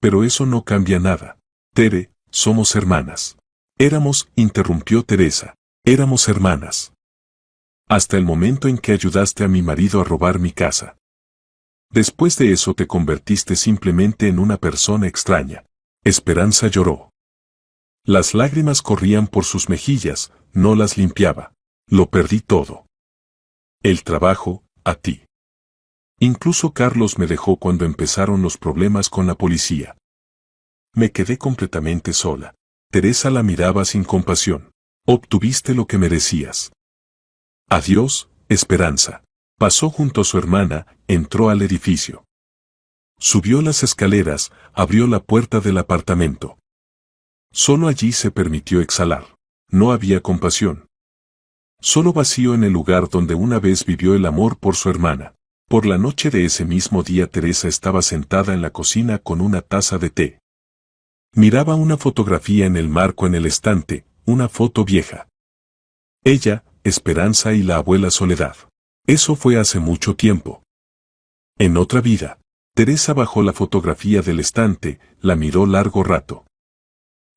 Pero eso no cambia nada. Tere, somos hermanas. Éramos, interrumpió Teresa. Éramos hermanas. Hasta el momento en que ayudaste a mi marido a robar mi casa. Después de eso te convertiste simplemente en una persona extraña. Esperanza lloró. Las lágrimas corrían por sus mejillas, no las limpiaba. Lo perdí todo. El trabajo, a ti. Incluso Carlos me dejó cuando empezaron los problemas con la policía. Me quedé completamente sola. Teresa la miraba sin compasión. Obtuviste lo que merecías. Adiós, Esperanza. Pasó junto a su hermana, entró al edificio. Subió las escaleras, abrió la puerta del apartamento. Solo allí se permitió exhalar. No había compasión. Solo vacío en el lugar donde una vez vivió el amor por su hermana. Por la noche de ese mismo día Teresa estaba sentada en la cocina con una taza de té. Miraba una fotografía en el marco en el estante, una foto vieja. Ella, Esperanza y la abuela Soledad. Eso fue hace mucho tiempo. En otra vida. Teresa bajó la fotografía del estante, la miró largo rato.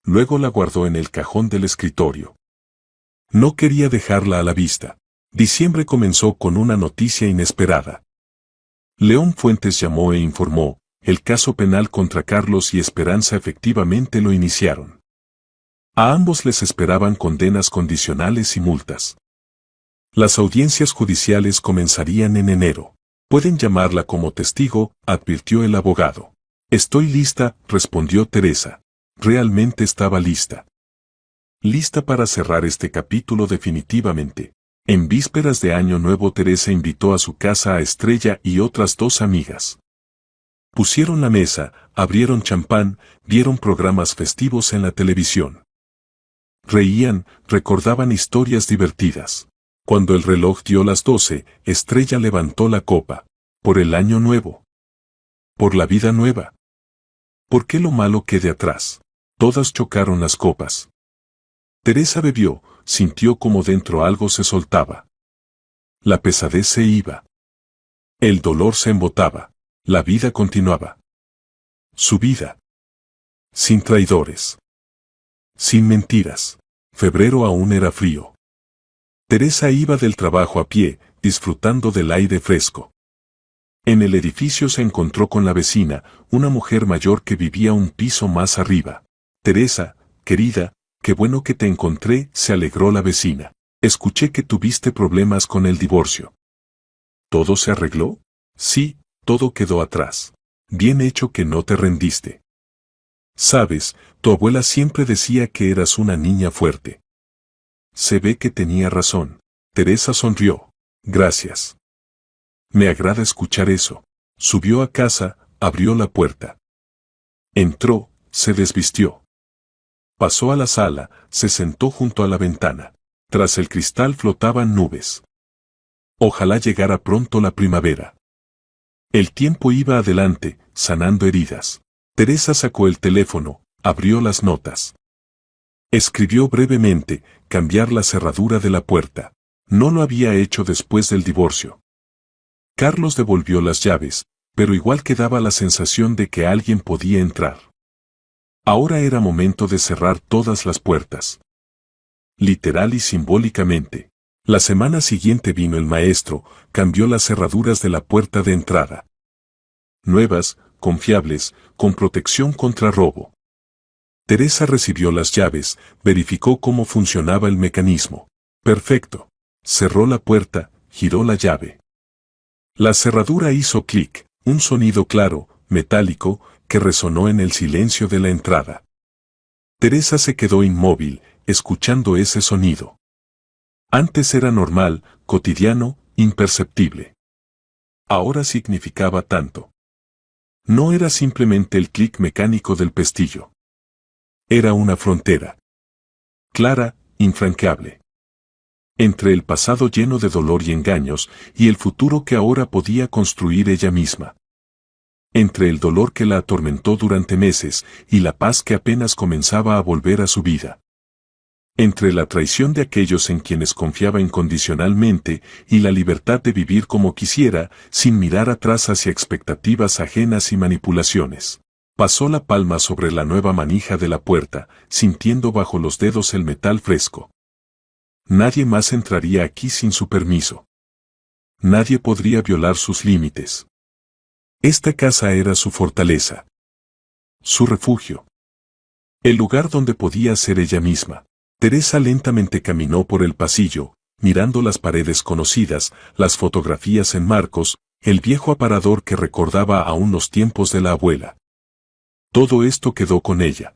Luego la guardó en el cajón del escritorio. No quería dejarla a la vista. Diciembre comenzó con una noticia inesperada. León Fuentes llamó e informó, el caso penal contra Carlos y Esperanza efectivamente lo iniciaron. A ambos les esperaban condenas condicionales y multas. Las audiencias judiciales comenzarían en enero. Pueden llamarla como testigo, advirtió el abogado. Estoy lista, respondió Teresa. Realmente estaba lista. Lista para cerrar este capítulo definitivamente. En vísperas de Año Nuevo Teresa invitó a su casa a Estrella y otras 2 amigas. Pusieron la mesa, abrieron champán, vieron programas festivos en la televisión. Reían, recordaban historias divertidas. Cuando el reloj dio las 12, Estrella levantó la copa. Por el año nuevo. Por la vida nueva. ¿Por qué lo malo quede atrás? Todas chocaron las copas. Teresa bebió, sintió como dentro algo se soltaba. La pesadez se iba. El dolor se embotaba. La vida continuaba. Su vida. Sin traidores. Sin mentiras. Febrero aún era frío. Teresa iba del trabajo a pie, disfrutando del aire fresco. En el edificio se encontró con la vecina, una mujer mayor que vivía un piso más arriba. Teresa, querida, qué bueno que te encontré, se alegró la vecina. Escuché que tuviste problemas con el divorcio. ¿Todo se arregló? Sí, todo quedó atrás. Bien hecho que no te rendiste. Sabes, tu abuela siempre decía que eras una niña fuerte. Se ve que tenía razón. Teresa sonrió. Gracias. Me agrada escuchar eso. Subió a casa, abrió la puerta. Entró, se desvistió. Pasó a la sala, se sentó junto a la ventana. Tras el cristal flotaban nubes. Ojalá llegara pronto la primavera. El tiempo iba adelante, sanando heridas. Teresa sacó el teléfono, abrió las notas. Escribió brevemente, cambiar la cerradura de la puerta. No lo había hecho después del divorcio. Carlos devolvió las llaves, pero igual quedaba la sensación de que alguien podía entrar. Ahora era momento de cerrar todas las puertas. Literal y simbólicamente. La semana siguiente vino el maestro, cambió las cerraduras de la puerta de entrada. Nuevas, confiables, con protección contra robo. Teresa recibió las llaves, verificó cómo funcionaba el mecanismo. Perfecto. Cerró la puerta, giró la llave. La cerradura hizo clic, un sonido claro, metálico, que resonó en el silencio de la entrada. Teresa se quedó inmóvil, escuchando ese sonido. Antes era normal, cotidiano, imperceptible. Ahora significaba tanto. No era simplemente el clic mecánico del pestillo. Era una frontera clara, infranqueable, entre el pasado lleno de dolor y engaños y el futuro que ahora podía construir ella misma. Entre el dolor que la atormentó durante meses y la paz que apenas comenzaba a volver a su vida. Entre la traición de aquellos en quienes confiaba incondicionalmente y la libertad de vivir como quisiera, sin mirar atrás hacia expectativas ajenas y manipulaciones. Pasó la palma sobre la nueva manija de la puerta, sintiendo bajo los dedos el metal fresco. Nadie más entraría aquí sin su permiso. Nadie podría violar sus límites. Esta casa era su fortaleza. Su refugio. El lugar donde podía ser ella misma. Teresa lentamente caminó por el pasillo, mirando las paredes conocidas, las fotografías en marcos, el viejo aparador que recordaba aún los tiempos de la abuela. Todo esto quedó con ella.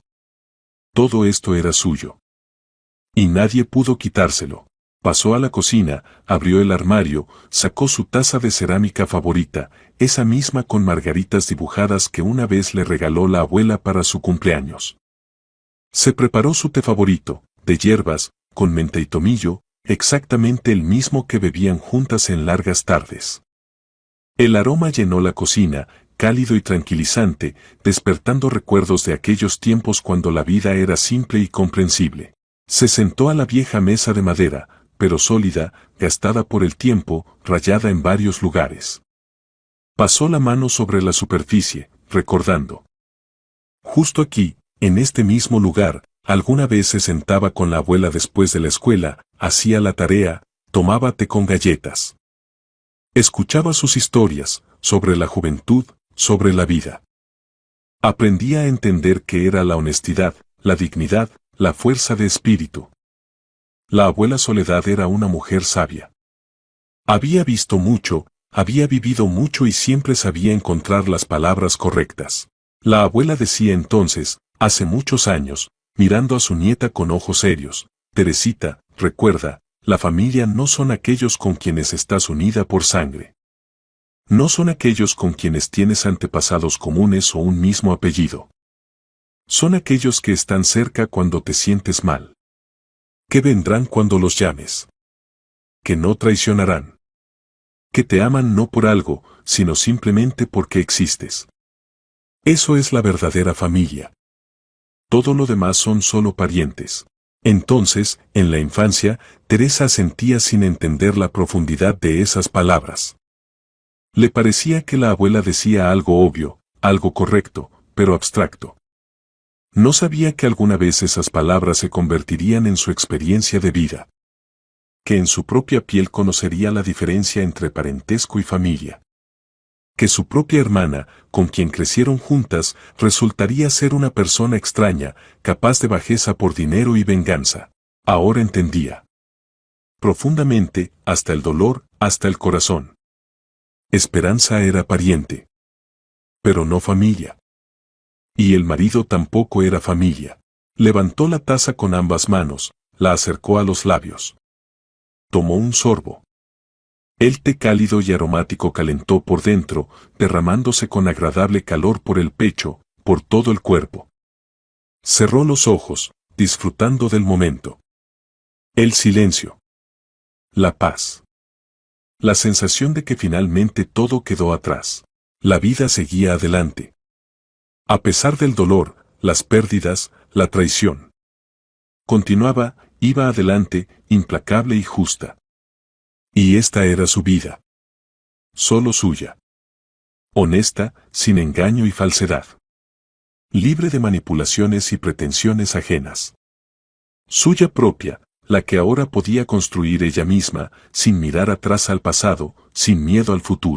Todo esto era suyo. Y nadie pudo quitárselo. Pasó a la cocina, abrió el armario, sacó su taza de cerámica favorita, esa misma con margaritas dibujadas que una vez le regaló la abuela para su cumpleaños. Se preparó su té favorito, de hierbas, con menta y tomillo, exactamente el mismo que bebían juntas en largas tardes. El aroma llenó la cocina, cálido y tranquilizante, despertando recuerdos de aquellos tiempos cuando la vida era simple y comprensible. Se sentó a la vieja mesa de madera, pero sólida, gastada por el tiempo, rayada en varios lugares. Pasó la mano sobre la superficie, recordando. Justo aquí, en este mismo lugar, alguna vez se sentaba con la abuela después de la escuela, hacía la tarea, tomaba té con galletas. Escuchaba sus historias, sobre la juventud, sobre la vida. Aprendía a entender qué era la honestidad, la dignidad, la fuerza de espíritu. La abuela Soledad era una mujer sabia. Había visto mucho, había vivido mucho y siempre sabía encontrar las palabras correctas. La abuela decía entonces, hace muchos años, mirando a su nieta con ojos serios, Teresita, recuerda, la familia no son aquellos con quienes estás unida por sangre. No son aquellos con quienes tienes antepasados comunes o un mismo apellido. Son aquellos que están cerca cuando te sientes mal. Que vendrán cuando los llames. Que no traicionarán. Que te aman no por algo, sino simplemente porque existes. Eso es la verdadera familia. Todo lo demás son solo parientes. Entonces, en la infancia, Teresa sentía sin entender la profundidad de esas palabras. Le parecía que la abuela decía algo obvio, algo correcto, pero abstracto. No sabía que alguna vez esas palabras se convertirían en su experiencia de vida. Que en su propia piel conocería la diferencia entre parentesco y familia. Que su propia hermana, con quien crecieron juntas, resultaría ser una persona extraña, capaz de bajeza por dinero y venganza. Ahora entendía. Profundamente, hasta el dolor, hasta el corazón. Esperanza era pariente. Pero no familia. Y el marido tampoco era familia. Levantó la taza con ambas manos, la acercó a los labios. Tomó un sorbo. El té cálido y aromático calentó por dentro, derramándose con agradable calor por el pecho, por todo el cuerpo. Cerró los ojos, disfrutando del momento. El silencio. La paz. La sensación de que finalmente todo quedó atrás. La vida seguía adelante. A pesar del dolor, las pérdidas, la traición. Continuaba, iba adelante, implacable y justa. Y esta era su vida. Solo suya. Honesta, sin engaño y falsedad. Libre de manipulaciones y pretensiones ajenas. Suya propia, la que ahora podía construir ella misma, sin mirar atrás al pasado, sin miedo al futuro.